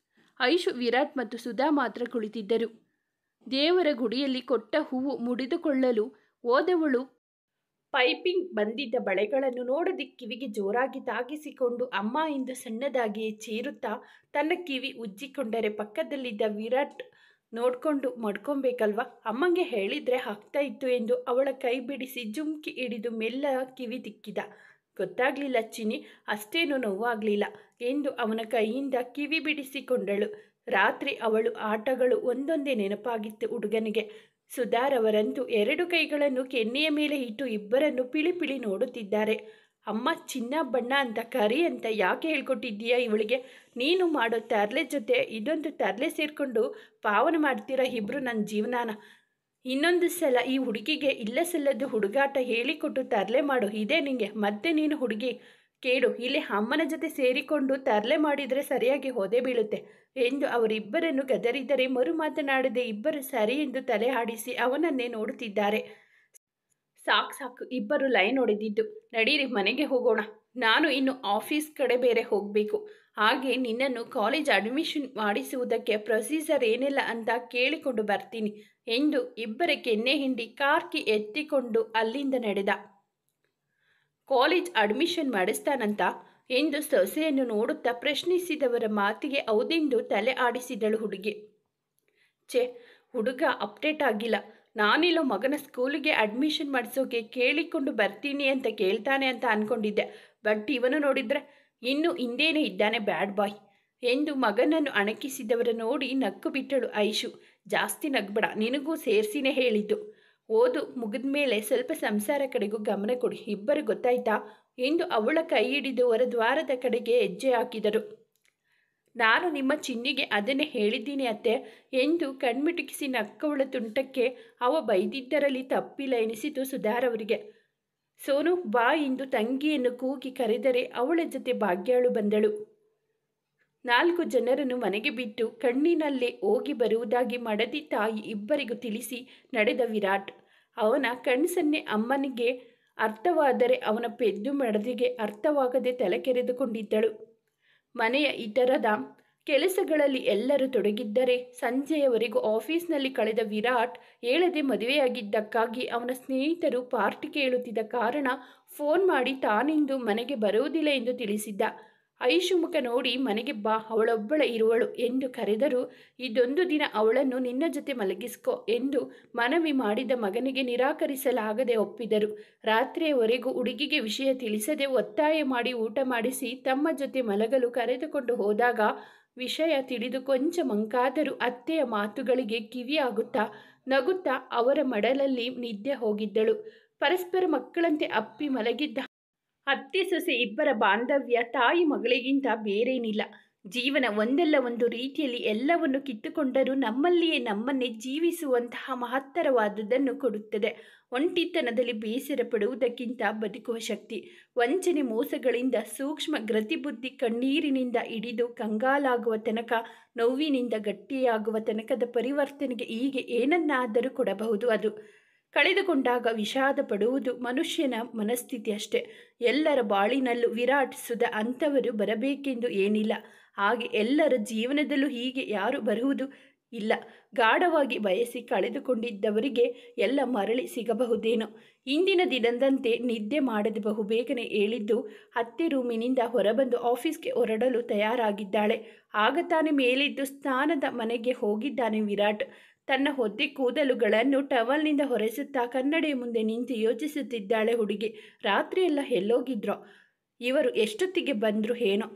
ಐಶು, ವಿರಾಟ್ ಮತ್ತು ಸುಧಾ ಮಾತ್ರ ಕುಳಿತಿದ್ದರು. ದೇವರ ಗುಡಿಯಲ್ಲಿ ಕೊಟ್ಟ ಹೂವು ಮುಡಿದುಕೊಳ್ಳಲು ಹೋದವಳು ಪೈಪಿಂಗ್ ಬಂದಿದ್ದ ಬಳೆಗಳನ್ನು ನೋಡದೆ ಕಿವಿಗೆ ಜೋರಾಗಿ ತಾಗಿಸಿಕೊಂಡು ಅಮ್ಮ ಎಂದು ಸಣ್ಣದಾಗಿ ಚೀರುತ್ತಾ ತನ್ನ ಕಿವಿ ಉಜ್ಜಿಕೊಂಡರೆ, ಪಕ್ಕದಲ್ಲಿದ್ದ ವಿರಾಟ್ ನೋಡ್ಕೊಂಡು ಮಡ್ಕೊಬೇಕಲ್ವಾ, ಅಮ್ಮಂಗೆ ಹೇಳಿದ್ರೆ ಆಗ್ತಾ ಇತ್ತು ಎಂದು ಅವಳ ಕೈ ಬಿಡಿಸಿ ಜುಮ್ಕಿ ಹಿಡಿದು ಮೆಲ್ಲ ಕಿವಿ ತಿಕ್ಕಿದ. ಗೊತ್ತಾಗ್ಲಿಲ್ಲ ಚಿನ್ನಿ, ಅಷ್ಟೇನೂ ನೋವಾಗಲಿಲ್ಲ ಎಂದು ಅವನ ಕೈಯಿಂದ ಕಿವಿ ಬಿಡಿಸಿಕೊಂಡಳು. ರಾತ್ರಿ ಅವಳು ಆಟಗಳು ಒಂದೊಂದೇ ನೆನಪಾಗಿತ್ತು ಹುಡುಗನಿಗೆ. ಸುಧಾರವರಂತೂ 2 ಕೈಗಳನ್ನು ಕೆನ್ನೆಯ ಮೇಲೆ ಇಟ್ಟು ಇಬ್ಬರನ್ನು ಪಿಳಿ ನೋಡುತ್ತಿದ್ದಾರೆ. ಅಮ್ಮ, ಚಿನ್ನ ಬಣ್ಣ ಅಂತ ಕರಿ ಅಂತ ಯಾಕೆ ಹೇಳ್ಕೊಟ್ಟಿದ್ದೀಯಾ ಇವಳಿಗೆ? ನೀನು ಮಾಡೋ ತರ್ಲೆ ಜೊತೆ ಇದೊಂದು ತರ್ಲೆ ಸೇರಿಕೊಂಡು ಪಾವನ ಮಾಡ್ತೀರಾ ಇಬ್ಬರು ನನ್ನ ಜೀವನಾನ ಇನ್ನೊಂದು ಸಲ ಈ ಹುಡುಗಿಗೆ ಇಲ್ಲಸಲ್ಲದ್ದು ಹುಡುಗಾಟ ಹೇಳಿಕೊಟ್ಟು ತರಲೆ ಮಾಡು, ಇದೇ ನಿಂಗೆ ಮತ್ತೆ ನೀನು ಹುಡುಗಿ ಕೇಳು, ಇಲ್ಲಿ ಅಮ್ಮನ ಜೊತೆ ಸೇರಿಕೊಂಡು ತರಲೆ ಮಾಡಿದರೆ ಸರಿಯಾಗಿ ಹೋದೆ ಬೀಳುತ್ತೆ ಎಂದು ಅವರಿಬ್ಬರನ್ನು ಗದರಿದರೆ ಮರು ಮಾತನಾಡದೆ ಇಬ್ಬರು ಸರಿ ಎಂದು ತಲೆ ಆಡಿಸಿ ಅವನನ್ನೇ ನೋಡುತ್ತಿದ್ದಾರೆ. ಸಾಕು ಸಾಕು, ಇಬ್ಬರು ಲೈನ್ ಹೊಡೆದಿದ್ದು, ನಡೀರಿ ಮನೆಗೆ ಹೋಗೋಣ, ನಾನು ಇನ್ನು ಆಫೀಸ್ ಕಡೆ ಬೇರೆ ಹೋಗಬೇಕು. ಹಾಗೆ ನಿನ್ನನ್ನು ಕಾಲೇಜ್ ಅಡ್ಮಿಷನ್ ಮಾಡಿಸುವುದಕ್ಕೆ ಪ್ರೊಸೀಜರ್ ಏನೆಲ್ಲ ಅಂತ ಕೇಳಿಕೊಂಡು ಬರ್ತೀನಿ ಎಂದು ಇಬ್ಬರ ಕೆನ್ನೆ ಹಿಂಡಿ ಕಾರ್ಕಿ ಎತ್ತಿಕೊಂಡು ಅಲ್ಲಿಂದ ನಡೆದ. ಕಾಲೇಜ್ ಅಡ್ಮಿಷನ್ ಮಾಡಿಸ್ತಾನಂತ ಎಂದು ಸೊಸೆಯನ್ನು ನೋಡುತ್ತಾ ಪ್ರಶ್ನಿಸಿದವರ ಮಾತಿಗೆ ಹೌದೆಂದು ತಲೆ ಆಡಿಸಿದಳು ಹುಡುಗಿ. ಹುಡುಗ ಅಪ್ಡೇಟ್ ಆಗಿಲ್ಲ, ನಾನಿಲ್ಲೋ ಮಗನ ಸ್ಕೂಲಿಗೆ ಅಡ್ಮಿಷನ್ ಮಾಡಿಸೋಕೆ ಕೇಳಿಕೊಂಡು ಬರ್ತೀನಿ ಅಂತ ಕೇಳ್ತಾನೆ ಅಂತ ಅಂದ್ಕೊಂಡಿದ್ದೆ, ಬಟ್ ಇವನು ನೋಡಿದರೆ ಇನ್ನು ಹಿಂದೇನೆ ಇದ್ದಾನೆ ಬ್ಯಾಡ್ ಬಾಯ್ ಎಂದು ಮಗನನ್ನು ಅಣಕಿಸಿದವರ ನೋಡಿ ನಕ್ಕು ಬಿಟ್ಟಳು ಐಶು. ಜಾಸ್ತಿ ನಗ್ಬೇಡ, ನಿನಗೂ ಸೇರಿಸಿನೇ ಹೇಳಿದ್ದು, ಓದು ಮುಗಿದ ಮೇಲೆ ಸ್ವಲ್ಪ ಸಂಸಾರ ಕಡೆಗೂ ಗಮನ ಕೊಡಿ, ಇಬ್ಬರು ಗೊತ್ತಾಯ್ತಾ ಎಂದು ಅವಳ ಕೈ ಹಿಡಿದು ಹೊರದ್ವಾರದ ಕಡೆಗೆ ಹೆಜ್ಜೆ ಹಾಕಿದರು. ನಾನು ನಿಮ್ಮ ಚಿನ್ನಿಗೆ ಅದನ್ನೇ ಹೇಳಿದ್ದೀನಿ ಅತ್ತೆ ಎಂದು ಕಣ್ಮಿಟುಕಿಸಿ ನಕ್ಕವಳ ತುಂಟಕ್ಕೆ ಅವ ಬೈದಿದ್ದರಲ್ಲಿ ತಪ್ಪಿಲ್ಲ ಎನಿಸಿತು ಸುಧಾರವರಿಗೆ. ಸೋನು ಬಾ ಎಂದು ತಂಗಿಯನ್ನು ಕೂಗಿ ಕರೆದರೆ ಅವಳ ಜೊತೆ ಭಾಗ್ಯಾಳು ಬಂದಳು. 4 ಜನರನ್ನು ಮನೆಗೆ ಬಿಟ್ಟು ಕಣ್ಣಿನಲ್ಲೇ ಹೋಗಿ ಬರುವುದಾಗಿ ಮಡದಿ ತಾಯಿ ಇಬ್ಬರಿಗೂ ತಿಳಿಸಿ ನಡೆದ ವಿರಾಟ್. ಅವನ ಕಣ್ಸನ್ನೆ ಅಮ್ಮನಿಗೆ ಅರ್ಥವಾದರೆ ಅವನ ಪೆದ್ದು ಮಡದಿಗೆ ಅರ್ಥವಾಗದೆ ತಲೆ ಕೆರೆದುಕೊಂಡಿದ್ದಳು. ಮನೆಯ ಇತರದ ಕೆಲಸಗಳಲ್ಲಿ ಎಲ್ಲರೂ ತೊಡಗಿದ್ದರೆ ಸಂಜೆಯವರೆಗೂ ಆಫೀಸ್ನಲ್ಲಿ ಕಳೆದ ವಿರಾಟ್ ಹೇಳದೆ ಮದುವೆಯಾಗಿದ್ದಕ್ಕಾಗಿ ಅವನ ಸ್ನೇಹಿತರು ಪಾರ್ಟಿ ಕೇಳುತ್ತಿದ್ದ ಕಾರಣ ಫೋನ್ ಮಾಡಿ ತಾನಿಂದು ಮನೆಗೆ ಬರುವುದಿಲ್ಲ ಎಂದು ತಿಳಿಸಿದ್ದ. ಐಶು ಮುಖ ನೋಡಿ ಮನೆಗೆ ಬಾ, ಅವಳೊಬ್ಬಳ ಇರುವಳು ಎಂದು ಕರೆದರೂ ಇದೊಂದು ದಿನ ಅವಳನ್ನು ನಿನ್ನ ಜೊತೆ ಮಲಗಿಸ್ಕೋ ಎಂದು ಮನವಿ ಮಾಡಿದ ಮಗನಿಗೆ ನಿರಾಕರಿಸಲಾಗದೆ ಒಪ್ಪಿದರು. ರಾತ್ರಿಯವರೆಗೂ ಹುಡುಗಿಗೆ ವಿಷಯ ತಿಳಿಸದೆ ಒತ್ತಾಯ ಮಾಡಿ ಊಟ ಮಾಡಿಸಿ ತಮ್ಮ ಜೊತೆ ಮಲಗಲು ಕರೆದುಕೊಂಡು ಹೋದಾಗ ವಿಷಯ ತಿಳಿದು ಕೊಂಚ ಮಂಕಾದರೂ ಅತ್ತೆಯ ಮಾತುಗಳಿಗೆ ಕಿವಿಯಾಗುತ್ತಾ ನಗುತ್ತಾ ಅವರ ಮಡಲಲ್ಲಿ ನಿದ್ದೆ ಹೋಗಿದ್ದಳು. ಪರಸ್ಪರ ಮಕ್ಕಳಂತೆ ಅಪ್ಪಿ ಮಲಗಿದ್ದ ಅತ್ತೆ ಸೊಸೆ ಇಬ್ಬರ ಬಾಂಧವ್ಯ ತಾಯಿ ಮಗಳಿಗಿಂತ ಬೇರೇನಿಲ್ಲ. ಜೀವನ ಒಂದಲ್ಲ ಒಂದು ರೀತಿಯಲ್ಲಿ ಎಲ್ಲವನ್ನು ಕಿತ್ತುಕೊಂಡರೂ ನಮ್ಮಲ್ಲಿಯೇ ನಮ್ಮನ್ನೇ ಜೀವಿಸುವಂತಹ ಮಹತ್ತರವಾದುದನ್ನು ಕೊಡುತ್ತದೆ. ಒಂಟಿತನದಲ್ಲಿ ಬೇಸರ ಪಡುವುದಕ್ಕಿಂತ ಬದುಕುವ ಶಕ್ತಿ, ವಂಚನೆ ಮೋಸಗಳಿಂದ ಸೂಕ್ಷ್ಮ ಗತಿಬುದ್ಧಿ, ಕಣ್ಣೀರಿನಿಂದ ಹಿಡಿದು ಕಂಗಾಲಾಗುವ ತನಕ, ನೋವಿನಿಂದ ಗಟ್ಟಿಯಾಗುವ ತನಕದ ಪರಿವರ್ತನೆಗೆ ಹೀಗೆ ಏನನ್ನಾದರೂ ಕೊಡಬಹುದು. ಅದು ಕಳೆದುಕೊಂಡಾಗ ವಿಷಾದ ಪಡುವುದು ಮನುಷ್ಯನ ಮನಸ್ಥಿತಿ ಅಷ್ಟೆ. ಎಲ್ಲರ ಬಾಳಿನಲ್ಲೂ ವಿರಾಟ್ ಸುಧಾ ಅಂಥವರು ಬರಬೇಕೆಂದು ಏನಿಲ್ಲ. ಹಾಗೆ ಎಲ್ಲರ ಜೀವನದಲ್ಲೂ ಹೀಗೆ ಯಾರು ಬರುವುದು ಇಲ್ಲ. ಗಾಢವಾಗಿ ಬಯಸಿ ಕಳೆದುಕೊಂಡಿದ್ದವರಿಗೆ ಎಲ್ಲ ಮರಳಿ ಸಿಗಬಹುದೇನೋ. ಇಂದಿನ ದಿನದಂತೆ ನಿದ್ದೆ ಮಾಡದೆ ಬಹುಬೇಗನೆ ಹೇಳಿದ್ದು ಅತ್ತೆ ರೂಮಿನಿಂದ ಹೊರಬಂದು ಆಫೀಸ್ಗೆ ಹೊರಡಲು ತಯಾರಾಗಿದ್ದಾಳೆ. ಆಗ ತಾನೇ ಮೇಲಿದ್ದು ಸ್ನಾನದ ಮನೆಗೆ ಹೋಗಿದ್ದಾನೆ ವಿರಾಟ್. ತನ್ನ ಒದ್ದೆ ಕೂದಲುಗಳನ್ನು ಟವಲ್ನಿಂದ ಹೊರೆಸುತ್ತಾ ಕನ್ನಡಿಯ ಮುಂದೆ ನಿಂತು ಯೋಚಿಸುತ್ತಿದ್ದಾಳೆ ಹುಡುಗಿ. ರಾತ್ರಿಯೆಲ್ಲ ಎಲ್ಲೋಗಿದ್ರೋ ಇವರು, ಎಷ್ಟೊತ್ತಿಗೆ ಬಂದರು ಏನೋ.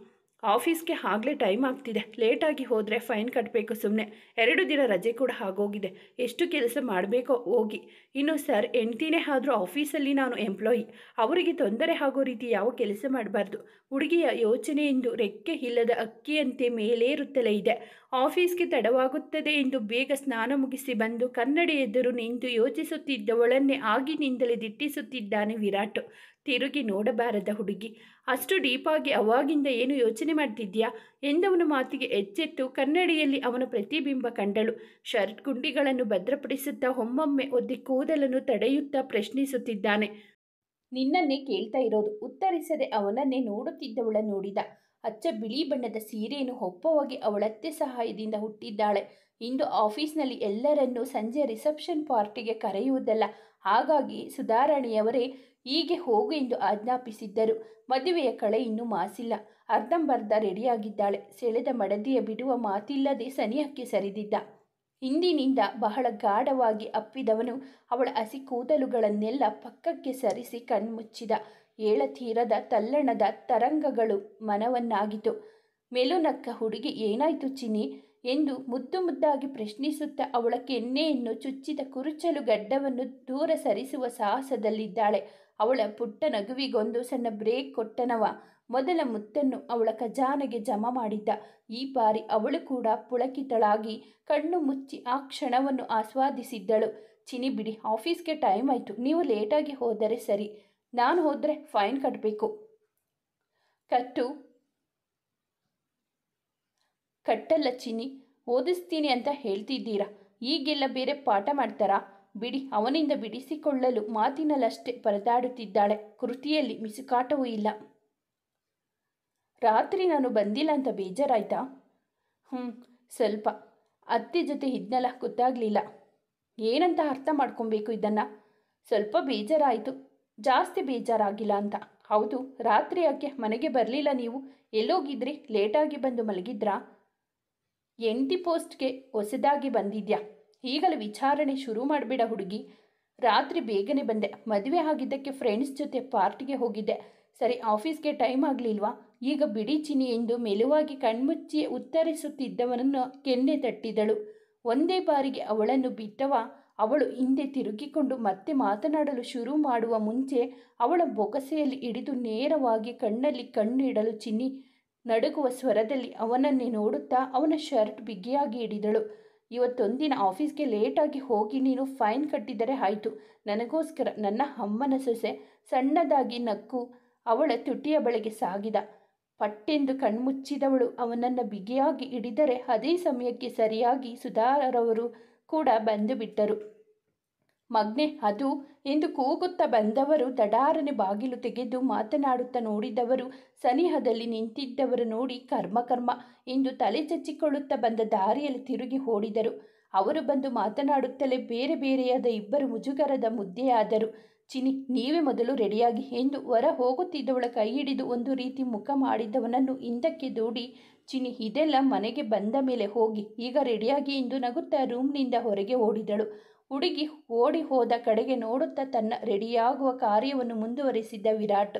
ಆಫೀಸ್ಗೆ ಆಗಲೇ ಟೈಮ್ ಆಗ್ತಿದೆ, ಲೇಟಾಗಿ ಹೋದರೆ ಫೈನ್ ಕಟ್ಟಬೇಕು. ಸುಮ್ಮನೆ 2 ದಿನ ರಜೆ ಕೂಡ ಆಗೋಗಿದೆ, ಎಷ್ಟು ಕೆಲಸ ಮಾಡಬೇಕೋ ಹೋಗಿ. ಇನ್ನು ಸರ್ ಹೆಂಡ್ತಿನೇ ಆದರೂ ಆಫೀಸಲ್ಲಿ ನಾನು ಎಂಪ್ಲಾಯಿ, ಅವರಿಗೆ ತೊಂದರೆ ಆಗೋ ರೀತಿ ಯಾವ ಕೆಲಸ ಮಾಡಬಾರ್ದು. ಹುಡುಗಿಯ ಯೋಚನೆಯೆಂದು ರೆಕ್ಕೆ ಇಲ್ಲದ ಅಕ್ಕಿಯಂತೆ ಮೇಲೇರುತ್ತಲೇ ಇದೆ. ಆಫೀಸ್ಗೆ ತಡವಾಗುತ್ತದೆ ಎಂದು ಬೇಗ ಸ್ನಾನ ಮುಗಿಸಿ ಬಂದು ಕನ್ನಡಿ ಎದುರು ನಿಂತು ಯೋಚಿಸುತ್ತಿದ್ದವಳನ್ನೇ ಆಗಿನಿಂದಲೇ ದಿಟ್ಟಿಸುತ್ತಿದ್ದಾನೆ ವಿರಾಟ್. ತಿರುಗಿ ನೋಡಬಾರದ ಹುಡುಗಿ, ಅಷ್ಟು ಡೀಪಾಗಿ ಅವಾಗಿಂದ ಏನು ಯೋಚನೆ ಮಾಡ್ತಿದ್ಯಾ ಎಂದವನ ಮಾತಿಗೆ ಎಚ್ಚೆತ್ತು ಕನ್ನಡಿಯಲ್ಲಿ ಅವನ ಪ್ರತಿಬಿಂಬ ಕಂಡಳು. ಶರ್ಟ್ ಗುಂಡಿಗಳನ್ನು ಭದ್ರಪಡಿಸುತ್ತಾ ಒಮ್ಮೊಮ್ಮೆ ಒದ್ದೆ ಕೂದಲನ್ನು ತಡೆಯುತ್ತಾ ಪ್ರಶ್ನಿಸುತ್ತಿದ್ದಾನೆ. ನಿನ್ನನ್ನೇ ಕೇಳ್ತಾ ಇರೋದು. ಉತ್ತರಿಸದೆ ಅವನನ್ನೇ ನೋಡುತ್ತಿದ್ದವಳ ನೋಡಿದ. ಅಚ್ಚ ಬಿಳಿ ಬಣ್ಣದ ಸೀರೆಯನ್ನು ಒಪ್ಪವಾಗಿ ಅವಳತ್ತೆ ಸಹಾಯದಿಂದ ಹುಟ್ಟಿದ್ದಾಳೆ. ಇಂದು ಆಫೀಸ್ನಲ್ಲಿ ಎಲ್ಲರನ್ನೂ ಸಂಜೆ ರಿಸೆಪ್ಷನ್ ಪಾರ್ಟಿಗೆ ಕರೆಯುವುದಲ್ಲ, ಹಾಗಾಗಿ ಸುಧಾರಾಣಿಯವರೇ ಹೀಗೆ ಹೋಗು ಎಂದು ಆಜ್ಞಾಪಿಸಿದ್ದರು. ಮದುವೆಯ ಕಳೆ ಇನ್ನೂ ಮಾಸಿಲ್ಲ, ಅರ್ಧಂಬರ್ಧ ರೆಡಿಯಾಗಿದ್ದಾಳೆ. ಸೆಳೆದ ಮಡದಿಯ ಬಿಡುವ ಮಾತಿಲ್ಲದೆ ಸನಿಹಕ್ಕೆ ಸರಿದಿದ್ದ. ಹಿಂದಿನಿಂದ ಬಹಳ ಗಾಢವಾಗಿ ಅಪ್ಪಿದವನು ಅವಳ ಹಸಿ ಕೂದಲುಗಳನ್ನೆಲ್ಲ ಪಕ್ಕಕ್ಕೆ ಸರಿಸಿ ಕಣ್ಮುಚ್ಚಿದ. ಏಳತೀರದ ತಲ್ಲಣದ ತರಂಗಗಳು ಮನವನ್ನಾಗಿತು. ಮೆಲುನಕ್ಕ ಹುಡುಗಿ, ಏನಾಯ್ತು ಚಿನ್ನಿ ಎಂದು ಮುದ್ದು ಮುದ್ದಾಗಿ ಪ್ರಶ್ನಿಸುತ್ತಾ ಅವಳ ಕೆನ್ನೆಯನ್ನು ಚುಚ್ಚಿದ ಕುರುಚಲು ಗಡ್ಡವನ್ನು ದೂರ ಸರಿಸುವ ಸಾಹಸದಲ್ಲಿದ್ದಾಳೆ. ಅವಳ ಪುಟ್ಟ ನಗುವಿಗೊಂದು ಸಣ್ಣ ಬ್ರೇಕ್ ಕೊಟ್ಟನವ. ಮೊದಲ ಮುತ್ತನ್ನು ಅವಳ ಖಜಾನೆಗೆ ಜಮಾ ಮಾಡಿದ್ದ. ಈ ಬಾರಿ ಅವಳು ಕೂಡ ಪುಳಕಿತಳಾಗಿ ಕಣ್ಣು ಮುಚ್ಚಿ ಆ ಕ್ಷಣವನ್ನು ಆಸ್ವಾದಿಸಿದ್ದಳು. ಚಿನಿ ಬಿಡಿ, ಆಫೀಸ್ಗೆ ಟೈಮ್ ಆಯಿತು. ನೀವು ಲೇಟಾಗಿ ಹೋದರೆ ಸರಿ, ನಾನು ಹೋದರೆ ಫೈನ್ ಕಟ್ಟಬೇಕು. ಕಟ್ಟಲ್ಲ ಚಿನಿ, ಓದಿಸ್ತೀನಿ ಅಂತ ಹೇಳ್ತಿದ್ದೀರಾ, ಈಗೆಲ್ಲ ಬೇರೆ ಪಾಠ ಮಾಡ್ತಾರಾ? ಬಿಡಿ. ಅವನಿಂದ ಬಿಡಿಸಿಕೊಳ್ಳಲು ಮಾತಿನಲ್ಲಷ್ಟೇ ಪರದಾಡುತ್ತಿದ್ದಾಳೆ. ಕೃತಿಯಲ್ಲಿ ಮಿಸುಕಾಟವೂ ಇಲ್ಲ. ರಾತ್ರಿ ನಾನು ಬಂದಿಲ್ಲ ಅಂತ ಬೇಜಾರಾಯ್ತಾ? ಸ್ವಲ್ಪ. ಅತ್ತೆ ಜೊತೆ ಇದ್ನಲ್ಲ, ಗೊತ್ತಾಗಲಿಲ್ಲ. ಏನಂತ ಅರ್ಥ ಮಾಡ್ಕೊಬೇಕು ಇದನ್ನು? ಸ್ವಲ್ಪ ಬೇಜಾರಾಯಿತು, ಜಾಸ್ತಿ ಬೇಜಾರಾಗಿಲ್ಲ ಅಂತ. ಹೌದು, ರಾತ್ರಿ ಯಾಕೆ ಮನೆಗೆ ಬರಲಿಲ್ಲ ನೀವು? ಎಲ್ಲೋಗಿದ್ರಿ? ಲೇಟಾಗಿ ಬಂದು ಮಲಗಿದ್ರಾ? ಎಂಟಿ ಪೋಸ್ಟ್ಗೆ ಹೊಸದಾಗಿ ಬಂದಿದ್ಯಾ? ಈಗಲೇ ವಿಚಾರಣೆ ಶುರು ಮಾಡಬೇಡ ಹುಡುಗಿ. ರಾತ್ರಿ ಬೇಗನೆ ಬಂದೆ. ಮದುವೆ ಆಗಿದ್ದಕ್ಕೆ ಫ್ರೆಂಡ್ಸ್ ಜೊತೆ ಪಾರ್ಟಿಗೆ ಹೋಗಿದ್ದೆ. ಸರಿ, ಆಫೀಸ್ಗೆ ಟೈಮ್ ಆಗಲಿಲ್ವಾ? ಈಗ ಬಿಡಿ ಚಿನಿ ಎಂದು ಮೆಲುವಾಗಿ ಕಣ್ಮುಚ್ಚಿ ಉತ್ತರಿಸುತ್ತಿದ್ದವನನ್ನು ಕೆನ್ನೆ ತಟ್ಟಿದಳು. ಒಂದೇ ಬಾರಿಗೆ ಅವಳನ್ನು ಬಿಟ್ಟವ ಅವಳು ಹಿಂದೆ ತಿರುಗಿಕೊಂಡು ಮತ್ತೆ ಮಾತನಾಡಲು ಶುರು ಮಾಡುವ ಮುಂಚೆ ಅವಳ ಬೊಗಸೆಯಲ್ಲಿ ಹಿಡಿದು ನೇರವಾಗಿ ಕಣ್ಣಲ್ಲಿ ಕಣ್ಣಿಡಲು ಚಿನ್ನಿ ನಡುಗುವ ಸ್ವರದಲ್ಲಿ ಅವನನ್ನೇ ನೋಡುತ್ತಾ ಅವನ ಶರ್ಟ್ ಬಿಗಿಯಾಗಿ ಹಿಡಿದಳು. ಇವತ್ತೊಂದಿನ ಆಫೀಸ್ಗೆ ಲೇಟಾಗಿ ಹೋಗಿ ನೀನು ಫೈನ್ ಕಟ್ಟಿದರೆ ಆಯಿತು, ನನಗೋಸ್ಕರ. ನನ್ನ ಅಮ್ಮನ ಸೊಸೆ ಸಣ್ಣದಾಗಿ ನಕ್ಕು ಅವಳ ತುಟಿಯ ಬಳಿಗೆ ಸಾಗಿದ. ಪಟ್ಟೆಂದು ಕಣ್ಮುಚ್ಚಿದವಳು ಅವನನ್ನು ಬಿಗಿಯಾಗಿ ಹಿಡಿದರೆ ಅದೇ ಸಮಯಕ್ಕೆ ಸರಿಯಾಗಿ ಸುಧಾರವರು ಕೂಡ ಬಂದು ಬಿಟ್ಟರು. ಮಗ್ನೆ, ಅದು ಎಂದು ಕೂಗುತ್ತಾ ಬಂದವರು ದಡಾರನೆ ಬಾಗಿಲು ತೆಗೆದು ಮಾತನಾಡುತ್ತಾ ನೋಡಿದವರು ಸನಿಹದಲ್ಲಿ ನಿಂತಿದ್ದವರು ನೋಡಿ ಕರ್ಮ ಎಂದು ತಲೆ ಚಚ್ಚಿಕೊಳ್ಳುತ್ತಾ ಬಂದ ದಾರಿಯಲ್ಲಿ ತಿರುಗಿ ಓಡಿದರು. ಅವರು ಬಂದು ಮಾತನಾಡುತ್ತಲೇ ಬೇರೆ ಬೇರೆಯಾದ ಇಬ್ಬರು ಮುಜುಗರದ ಮುದ್ದೆಯಾದರು. ಚಿನಿ, ನೀವೇ ಮೊದಲು ರೆಡಿಯಾಗಿ ಎಂದು ಹೊರ ಹೋಗುತ್ತಿದ್ದವಳ ಕೈ ಹಿಡಿದು ಒಂದು ರೀತಿ ಮುಖ ಮಾಡಿದವನನ್ನು ಹಿಂದಕ್ಕೆ ದೂಡಿ, ಚಿನಿ, ಇದೆಲ್ಲ ಮನೆಗೆ ಬಂದ ಮೇಲೆ ಹೋಗಿ, ಈಗ ರೆಡಿಯಾಗಿ ಎಂದು ನಗುತ್ತಾ ರೂಮ್ನಿಂದ ಹೊರಗೆ ಓಡಿದಳು. ಹುಡುಗಿ ಓಡಿ ಹೋದ ಕಡೆಗೆ ನೋಡುತ್ತಾ ತನ್ನ ರೆಡಿಯಾಗುವ ಕಾರ್ಯವನ್ನು ಮುಂದುವರಿಸಿದ್ದ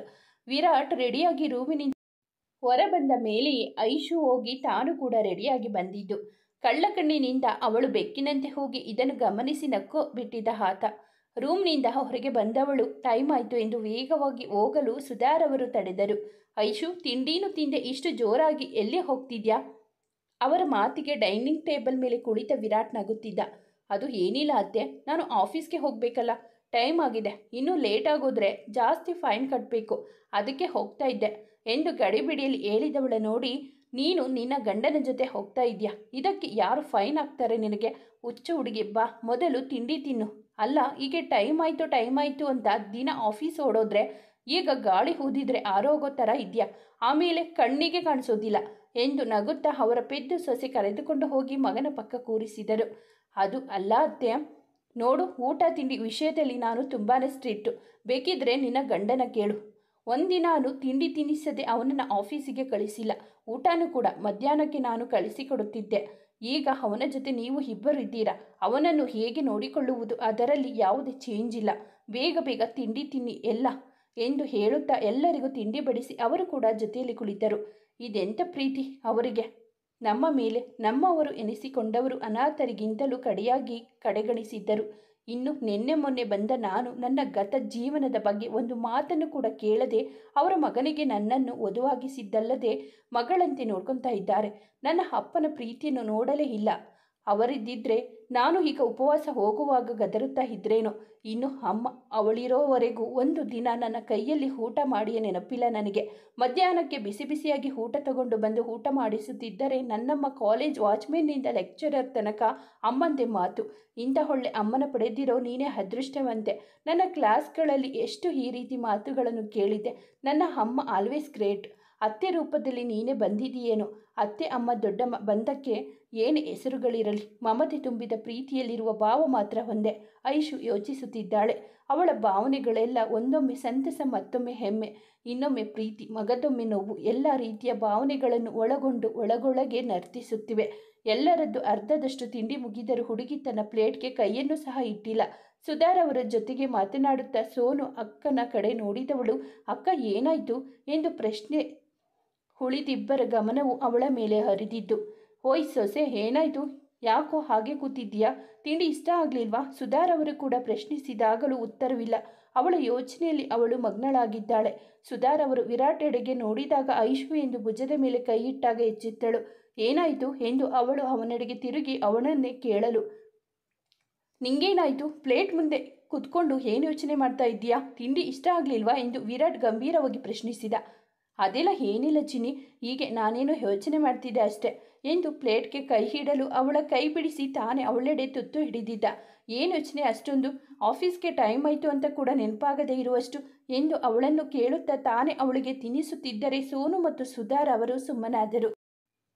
ವಿರಾಟ್ ರೆಡಿಯಾಗಿ ರೂಮಿನಿಂದ ಹೊರಬಂದ ಮೇಲೆಯೇ ಐಶು ಹೋಗಿ ತಾನು ಕೂಡ ರೆಡಿಯಾಗಿ ಬಂದಿದ್ದು. ಕಳ್ಳಕಣ್ಣಿನಿಂದ ಅವಳು ಬೆಕ್ಕಿನಂತೆ ಹೋಗಿ ಇದನ್ನು ಗಮನಿಸಿ ನಕ್ಕೋ ಬಿಟ್ಟಿದ್ದ ಆತ. ರೂಮ್ನಿಂದ ಹೊರಗೆ ಬಂದವಳು ಟೈಮ್ ಆಯಿತು ಎಂದು ವೇಗವಾಗಿ ಹೋಗಲು ಸುಧಾರವರು ತಡೆದರು. ಐಶು, ತಿಂಡಿನೂ ತಿಂದೆ, ಇಷ್ಟು ಜೋರಾಗಿ ಎಲ್ಲಿ ಹೋಗ್ತಿದ್ಯಾ? ಅವರ ಮಾತಿಗೆ ಡೈನಿಂಗ್ ಟೇಬಲ್ ಮೇಲೆ ಕುಳಿತ ವಿರಾಟ್ ನಗುತ್ತಿದ್ದ. ಅದು ಏನಿಲ್ಲ ಅತ್ತೆ, ನಾನು ಆಫೀಸ್ಗೆ ಹೋಗಬೇಕಲ್ಲ, ಟೈಮ್ ಆಗಿದೆ. ಇನ್ನೂ ಲೇಟ್ ಆಗೋದ್ರೆ ಜಾಸ್ತಿ ಫೈನ್ ಕಟ್ಟಬೇಕು, ಅದಕ್ಕೆ ಹೋಗ್ತಾ ಇದ್ದೆ ಎಂದು ಗಡಿಬಿಡಿಯಲ್ಲಿ ಹೇಳಿದವಳ ನೋಡಿ, ನೀನು ನಿನ್ನ ಗಂಡನ ಜೊತೆ ಹೋಗ್ತಾ ಇದೆಯಾ? ಇದಕ್ಕೆ ಯಾರು ಫೈನ್ ಹಾಕ್ತಾರೆ ನಿನಗೆ? ಹುಚ್ಚು ಹುಡುಗಿ, ಬಾ ಮೊದಲು ತಿಂಡಿ ತಿನ್ನು. ಅಲ್ಲ, ಹೀಗೆ ಟೈಮ್ ಆಯಿತು ಅಂತ ದಿನ ಆಫೀಸ್ ಓಡೋದ್ರೆ ಈಗ ಗಾಳಿ ಊದಿದ್ರೆ ಆರೋಗೋ ಥರ ಇದೆಯಾ? ಆಮೇಲೆ ಕಣ್ಣಿಗೆ ಕಾಣಿಸೋದಿಲ್ಲ ಎಂದು ನಗುತ್ತಾ ಅವರ ಪೆದ್ದು ಸೊಸೆ ಕರೆದುಕೊಂಡು ಹೋಗಿ ಮಗನ ಪಕ್ಕ ಕೂರಿಸಿದರು. ಅದು ಅಲ್ಲ ಅತ್ತೆ, ನೋಡು, ಊಟ ತಿಂಡಿ ವಿಷಯದಲ್ಲಿ ನಾನು ತುಂಬಾ ಸ್ಟ್ರಿಕ್ಟು. ಬೇಕಿದ್ರೆ ನಿನ್ನ ಗಂಡನ ಕೇಳು. ಒಂದಿನಾನು ತಿಂಡಿ ತಿನ್ನಿಸದೆ ಅವನನ್ನು ಆಫೀಸಿಗೆ ಕಳಿಸಿಲ್ಲ. ಊಟನೂ ಕೂಡ ಮಧ್ಯಾಹ್ನಕ್ಕೆ ನಾನು ಕಳಿಸಿಕೊಡುತ್ತಿದ್ದೆ. ಈಗ ಅವನ ಜೊತೆ ನೀವು ಇಬ್ಬರು ಇದ್ದೀರಾ. ಅವನನ್ನು ಹೇಗೆ ನೋಡಿಕೊಳ್ಳುವುದು, ಅದರಲ್ಲಿ ಯಾವುದೇ ಚೇಂಜ್ ಇಲ್ಲ. ಬೇಗ ತಿಂಡಿ ತಿನ್ನಿ ಎಲ್ಲ ಎಂದು ಹೇಳುತ್ತಾ ಎಲ್ಲರಿಗೂ ತಿಂಡಿ ಬಡಿಸಿ ಅವರು ಕೂಡ ಜೊತೆಯಲ್ಲಿ ಕುಳಿತರು. ಇದೆಂಥ ಪ್ರೀತಿ ಅವರಿಗೆ ನಮ್ಮ ಮೇಲೆ. ನಮ್ಮವರು ಎನಿಸಿಕೊಂಡವರು ಅನಾಥರಿಗಿಂತಲೂ ಕಡೆಗಣಿಸಿದ್ದರು. ಇನ್ನು ನಿನ್ನೆ ಮೊನ್ನೆ ಬಂದ ನಾನು ನನ್ನ ಗತ ಜೀವನದ ಬಗ್ಗೆ ಒಂದು ಮಾತನ್ನು ಕೂಡ ಕೇಳದೆ ಅವರ ಮಗನಿಗೆ ನನ್ನನ್ನು ವಧುವಾಗಿಸಿದ್ದಲ್ಲದೆ ಮಗಳಂತೆ ನೋಡ್ಕೊತಾ ಇದ್ದಾರೆ. ನನ್ನ ಅಪ್ಪನ ಪ್ರೀತಿಯನ್ನು ನೋಡಲೇ ಇಲ್ಲ. ಅವರಿದ್ದಿದ್ರೆ ನಾನು ಈಗ ಉಪವಾಸ ಹೋಗುವಾಗ ಗದರುತ್ತಾ ಇದ್ರೇನೋ. ಇನ್ನು ಅಮ್ಮ ಅವಳಿರೋವರೆಗೂ ಒಂದು ದಿನ ನನ್ನ ಕೈಯಲ್ಲಿ ಊಟ ಮಾಡಿಯೇ ನೆನಪಿಲ್ಲ ನನಗೆ. ಮಧ್ಯಾಹ್ನಕ್ಕೆ ಬಿಸಿ ಬಿಸಿಯಾಗಿ ಊಟ ತಗೊಂಡು ಬಂದು ಊಟ ಮಾಡಿಸುತ್ತಿದ್ದರೆ ನನ್ನಮ್ಮ ಕಾಲೇಜ್ ವಾಚ್ಮೆನ್ನಿಂದ ಲೆಕ್ಚರರ್ ತನಕ ಅಮ್ಮಂದೆ ಮಾತು. ಇಂಥ ಒಳ್ಳೆ ಅಮ್ಮನ ಪಡೆದಿರೋ ನೀನೇ ಅದೃಷ್ಟವಂತೆ. ನನ್ನ ಕ್ಲಾಸ್ಗಳಲ್ಲಿ ಎಷ್ಟು ಈ ರೀತಿ ಮಾತುಗಳನ್ನು ಕೇಳಿದ್ದೆ. ನನ್ನ ಅಮ್ಮ ಆಲ್ವೇಸ್ ಗ್ರೇಟ್. ಅತ್ತೆ ರೂಪದಲ್ಲಿ ನೀನೇ ಬಂದಿದೆಯೇನೋ. ಅತ್ತೆ ಅಮ್ಮ ದೊಡ್ಡಮ್ಮ ಬಂದಕ್ಕೆ ಏನು ಹೆಸರುಗಳಿರಲಿ, ಮಮತೆ ತುಂಬಿದ ಪ್ರೀತಿಯಲ್ಲಿರುವ ಭಾವ ಮಾತ್ರ ಒಂದೇ. ಐಶು ಯೋಚಿಸುತ್ತಿದ್ದಾಳೆ. ಅವಳ ಭಾವನೆಗಳೆಲ್ಲ ಒಂದೊಮ್ಮೆ ಸಂತಸ, ಮತ್ತೊಮ್ಮೆ ಹೆಮ್ಮೆ, ಇನ್ನೊಮ್ಮೆ ಪ್ರೀತಿ, ಮಗದೊಮ್ಮೆ ನೋವು, ಎಲ್ಲ ರೀತಿಯ ಭಾವನೆಗಳನ್ನು ಒಳಗೊಂಡು ಒಳಗೊಳಗೆ ನರ್ತಿಸುತ್ತಿವೆ. ಎಲ್ಲರದ್ದು ಅರ್ಧದಷ್ಟು ತಿಂಡಿ ಮುಗಿದರೂ ಹುಡುಗಿ ತನ್ನ ಪ್ಲೇಟ್ಗೆ ಕೈಯನ್ನು ಸಹ ಇಟ್ಟಿಲ್ಲ. ಸುಧಾರವರ ಜೊತೆಗೆ ಮಾತನಾಡುತ್ತಾ ಸೋನು ಅಕ್ಕನ ಕಡೆ ನೋಡಿದವಳು. ಅಕ್ಕ, ಏನಾಯಿತು ಎಂದು ಪ್ರಶ್ನೆ ಉಳಿದಿಬ್ಬರ ಗಮನವು ಅವಳ ಮೇಲೆ ಹರಿದಿದ್ದು. ಓಯ್ ಸೊಸೆ, ಏನಾಯಿತು? ಯಾಕೋ ಹಾಗೆ ಕೂತಿದ್ದೀಯಾ? ತಿಂಡಿ ಇಷ್ಟ ಆಗಲಿಲ್ವಾ? ಸುಧಾರವರು ಕೂಡ ಪ್ರಶ್ನಿಸಿದಾಗಲೂ ಉತ್ತರವಿಲ್ಲ. ಅವಳ ಯೋಚನೆಯಲ್ಲಿ ಅವಳು ಮಗ್ನಳಾಗಿದ್ದಾಳೆ. ಸುಧಾರವರು ವಿರಾಟ್ ಎಡೆಗೆ ನೋಡಿದಾಗ ಐಶು ಎಂದು ಭುಜದ ಮೇಲೆ ಕೈ ಇಟ್ಟಾಗ ಎಚ್ಚೆತ್ತಳು. ಏನಾಯಿತು ಎಂದು ಅವಳು ಅವನೆಡೆಗೆ ತಿರುಗಿ ಅವನನ್ನೇ ಕೇಳಲು ನಿಂಗೇನಾಯಿತು? ಪ್ಲೇಟ್ ಮುಂದೆ ಕುತ್ಕೊಂಡು ಏನು ಯೋಚನೆ ಮಾಡ್ತಾ ಇದ್ದೀಯಾ? ತಿಂಡಿ ಇಷ್ಟ ಆಗಲಿಲ್ವಾ ಎಂದು ವಿರಾಟ್ ಗಂಭೀರವಾಗಿ ಪ್ರಶ್ನಿಸಿದ. ಅದೆಲ್ಲ ಏನಿಲ್ಲ ಚಿನ್ನಿ, ಹೀಗೆ ನಾನೇನೋ ಯೋಚನೆ ಮಾಡ್ತಿದ್ದೆ ಅಷ್ಟೆ ಎಂದು ಪ್ಲೇಟ್ಗೆ ಕೈ ಹಿಡಲು ಅವಳ ಕೈ ಬಿಡಿಸಿ ತಾನೇ ಅವಳೆಡೆ ತುತ್ತು ಹಿಡಿದಿದ್ದ. ಏನು ಯೋಚನೆ ಅಷ್ಟೊಂದು? ಆಫೀಸ್ಗೆ ಟೈಮ್ ಆಯಿತು ಅಂತ ಕೂಡ ನೆನಪಾಗದೇ ಇರುವಷ್ಟು ಎಂದು ಅವಳನ್ನು ಕೇಳುತ್ತಾ ತಾನೇ ಅವಳಿಗೆ ತಿನ್ನಿಸುತ್ತಿದ್ದರೆ ಸೋನು ಮತ್ತು ಸುಧಾರ್ ಅವರು ಸುಮ್ಮನಾದರು.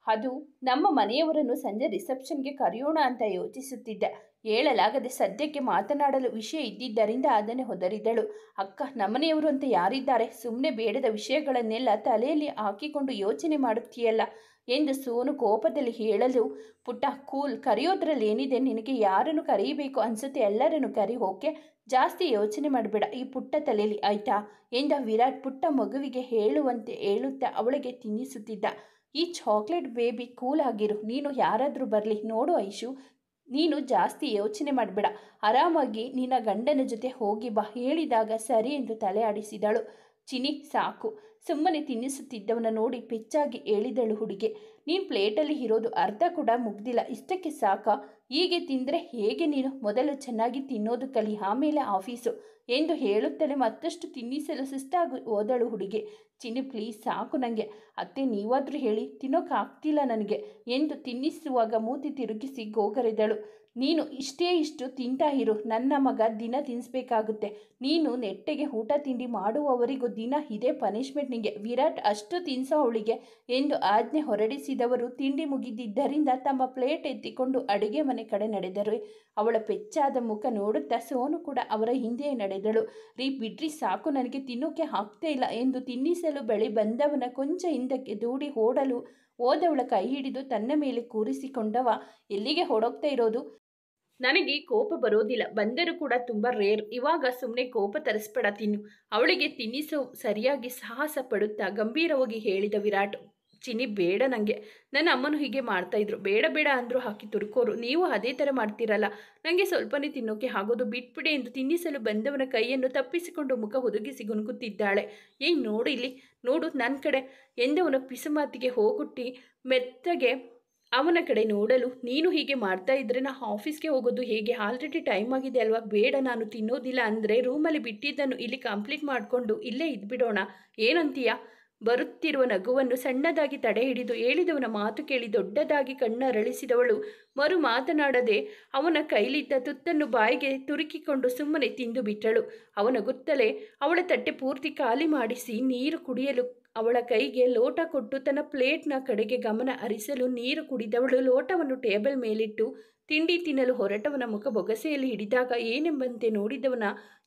ಅದು ನಮ್ಮ ಮನೆಯವರನ್ನು ಸಂಜೆ ರಿಸೆಪ್ಷನ್ಗೆ ಕರೆಯೋಣ ಅಂತ ಯೋಚಿಸುತ್ತಿದ್ದೆ. ಹೇಳಲಾಗದೆ ಸದ್ಯಕ್ಕೆ ಮಾತನಾಡಲು ವಿಷಯ ಇದ್ದಿದ್ದರಿಂದ ಅದನ್ನೇ ಹೊದರಿದಳು. ಅಕ್ಕ, ನಮ್ಮನೆಯವರು ಅಂತ ಯಾರಿದ್ದಾರೆ? ಸುಮ್ಮನೆ ಬೇಡದ ವಿಷಯಗಳನ್ನೆಲ್ಲ ತಲೆಯಲ್ಲಿ ಹಾಕಿಕೊಂಡು ಯೋಚನೆ ಮಾಡುತ್ತೀಯಲ್ಲ ಎಂದು ಸೋನು ಕೋಪದಲ್ಲಿ ಹೇಳಲು, ಪುಟ್ಟ ಕೂಲ್, ಕರೆಯೋದ್ರಲ್ಲಿ ಏನಿದೆ? ನಿನಗೆ ಯಾರನ್ನು ಕರೆಯಬೇಕು ಅನಿಸುತ್ತೆ ಎಲ್ಲರನ್ನು ಕರಿ, ಓಕೆ? ಜಾಸ್ತಿ ಯೋಚನೆ ಮಾಡಬೇಡ ಈ ಪುಟ್ಟ ತಲೆಯಲ್ಲಿ, ಆಯ್ತಾ ಎಂದ ವಿರಾಟ್ ಪುಟ್ಟ ಮಗುವಿಗೆ ಹೇಳುವಂತೆ ಹೇಳುತ್ತಾ ಅವಳಿಗೆ ತಿನ್ನಿಸುತ್ತಿದ್ದ. ಈ ಚಾಕ್ಲೇಟ್ ಬೇಬಿ, ಕೂಲ್ ಆಗಿರು. ನೀನು ಯಾರಾದರೂ ಬರಲಿ. ನೋಡು ಐಶು, ನೀನು ಜಾಸ್ತಿ ಯೋಚನೆ ಮಾಡಬೇಡ, ಆರಾಮಾಗಿ ನಿನ್ನ ಗಂಡನ ಜೊತೆ ಹೋಗಿ ಬಾ ಹೇಳಿದಾಗ ಸರಿ ಎಂದು ತಲೆ ಆಡಿಸಿದಳು. ಚಿನಿ ಸಾಕು, ಸುಮ್ಮನೆ ತಿನ್ನಿಸುತ್ತಿದ್ದವನ ನೋಡಿ ಪೆಚ್ಚಾಗಿ ಹೇಳಿದಳು ಹುಡುಗಿ. ನೀನು ಪ್ಲೇಟಲ್ಲಿ ಇರೋದು ಅರ್ಧ ಕೂಡ ಮುಗ್ದಿಲ್ಲ, ಇಷ್ಟಕ್ಕೆ ಸಾಕಾ? ಹೀಗೆ ತಿಂದರೆ ಹೇಗೆ ನೀನು? ಮೊದಲು ಚೆನ್ನಾಗಿ ತಿನ್ನೋದು ಕಲಿ, ಆಮೇಲೆ ಆಫೀಸು ಎಂದು ಹೇಳುತ್ತಲೇ ಮತ್ತಷ್ಟು ತಿನ್ನಿಸಲು ಸುಸ್ತಾಗಿ ಹೋದಳು ಹುಡುಗಿ. ಚಿನ್ನಿ ಪ್ಲೀಸ್ ಸಾಕು ನನಗೆ. ಅತ್ತೆ ನೀವಾದರೂ ಹೇಳಿ, ತಿನ್ನೋಕ್ಕಾಗ್ತಿಲ್ಲ ನನಗೆ ಎಂದು ತಿನ್ನಿಸುವಾಗ ಮೂತಿ ತಿರುಗಿಸಿ ಗೋಗರೆದಳು. ನೀನು ಇಷ್ಟು ತಿಂತಾ ಇರು, ನನ್ನ ಮಗ ದಿನ ತಿನ್ನಿಸ್ಬೇಕಾಗುತ್ತೆ. ನೀನು ನೆಟ್ಟಗೆ ಊಟ ತಿಂಡಿ ಮಾಡುವವರಿಗೂ ದಿನ ಇದೇ ಪನಿಷ್ಮೆಂಟ್ ನಿಂಗೆ. ವಿರಾಟ್, ಅಷ್ಟು ತಿನ್ಸೋ ಅವಳಿಗೆ ಎಂದು ಆಜ್ಞೆ ಹೊರಡಿಸಿದವರು ತಿಂಡಿ ಮುಗಿದಿದ್ದರಿಂದ ತಮ್ಮ ಪ್ಲೇಟ್ ಎತ್ತಿಕೊಂಡು ಅಡುಗೆ ಮನೆ ಕಡೆ ನಡೆದರು. ಅವಳ ಪೆಚ್ಚಾದ ಮುಖ ನೋಡುತ್ತಾ ಸೋನು ಕೂಡ ಅವರ ಹಿಂದೆಯೇ ನಡೆದಳು. ರೀ ಬಿಡ್ರಿ ಸಾಕು, ನನಗೆ ತಿನ್ನೋಕೆ ಆಗ್ತಾ ಇಲ್ಲ ಎಂದು ತಿನ್ನಿಸಲು ಬಳಿ ಬಂದವನ ಕೊಂಚ ಹಿಂದಕ್ಕೆ ದೂಡಿ ಓಡಲು ಹೋದವಳ ಕೈ ಹಿಡಿದು ತನ್ನ ಮೇಲೆ ಕೂರಿಸಿಕೊಂಡವ, ಎಲ್ಲಿಗೆ ಹೊಡೋಗ್ತಾ ಇರೋದು? ನನಗೆ ಕೋಪ ಬರೋದಿಲ್ಲ, ಬಂದರೂ ಕೂಡ ತುಂಬ ರೇರ್. ಇವಾಗ ಸುಮ್ಮನೆ ಕೋಪ ತರಿಸ್ಬೇಡ, ತಿನ್ನು. ಅವಳಿಗೆ ತಿನ್ನಿಸೋ ಸರಿಯಾಗಿ ಸಾಹಸ ಪಡುತ್ತಾ ಗಂಭೀರವಾಗಿ ಹೇಳಿದ ವಿರಾಟ್. ಚಿನ್ನಿ ಬೇಡ, ನನಗೆ ನನ್ನ ಅಮ್ಮನೂ ಹೀಗೆ ಮಾಡ್ತಾಯಿದ್ರು. ಬೇಡ ಬೇಡ ಅಂದರೂ ಹಾಕಿ ತುರ್ಕೋರು. ನೀವು ಅದೇ ಥರ ಮಾಡ್ತೀರಲ್ಲ, ನನಗೆ ಸ್ವಲ್ಪನೇ ತಿನ್ನೋಕೆ ಆಗೋದು, ಬಿಟ್ಬಿಡಿ ಎಂದು ತಿನ್ನಿಸಲು ಬಂದವನ ಕೈಯನ್ನು ತಪ್ಪಿಸಿಕೊಂಡು ಮುಖ ಹುದುಗಿಸಿ ಗುನುಗುತ್ತಿದ್ದಾಳೆ. ಏಯ್ ನೋಡು ಇಲ್ಲಿ, ನೋಡು ನನ್ನ ಕಡೆ ಎಂದವನ ಪಿಸುಮಾತಿಗೆ ಹೋಗುಟ್ಟಿ ಮೆತ್ತಗೆ ಅವನ ಕಡೆ ನೋಡಲು, ನೀನು ಹೀಗೆ ಮಾಡ್ತಾ ಇದ್ರೆ ನಾ ಆಫೀಸ್ಗೆ ಹೋಗೋದು ಹೇಗೆ? ಆಲ್ರೆಡಿ ಟೈಮ್ ಆಗಿದೆ ಅಲ್ವಾ? ಬೇಡ, ನಾನು ತಿನ್ನೋದಿಲ್ಲ ಅಂದರೆ ರೂಮಲ್ಲಿ ಬಿಟ್ಟಿದ್ದನ್ನು ಇಲ್ಲಿ ಕಂಪ್ಲೀಟ್ ಮಾಡಿಕೊಂಡು ಇಲ್ಲೇ ಇದ್ಬಿಡೋಣ, ಏನಂತೀಯ? ಬರುತ್ತಿರುವ ನಗುವನ್ನು ಸಣ್ಣದಾಗಿ ತಡೆ ಹಿಡಿದು ಹೇಳಿದವನ ಮಾತು ಕೇಳಿ ದೊಡ್ಡದಾಗಿ ಕಣ್ಣರಳಿಸಿದವಳು ಮರು ಮಾತನಾಡದೆ ಅವನ ಕೈಲಿದ್ದ ತುತ್ತನ್ನು ಬಾಯಿಗೆ ತುರುಕಿಕೊಂಡು ಸುಮ್ಮನೆ ತಿಂದು ಬಿಟ್ಟಳು. ಅವನ ಗುತ್ತಲೇ ಅವಳ ತಟ್ಟೆ ಪೂರ್ತಿ ಖಾಲಿ ಮಾಡಿಸಿ ನೀರು ಕುಡಿಯಲು ಅವಳ ಕೈಗೆ ಲೋಟ ಕೊಟ್ಟು ತನ್ನ ಪ್ಲೇಟ್ನ ಕಡೆಗೆ ಗಮನ ಹರಿಸಲು ನೀರು ಕುಡಿದವಳು ಲೋಟವನ್ನು ಟೇಬಲ್ ಮೇಲಿಟ್ಟು ತಿಂಡಿ ತಿನ್ನಲು ಹೊರಟವನ ಮುಖ ಬೊಗಸೆಯಲ್ಲಿ ಹಿಡಿದಾಗ ಏನೆಂಬಂತೆ ನೋಡಿದವನ,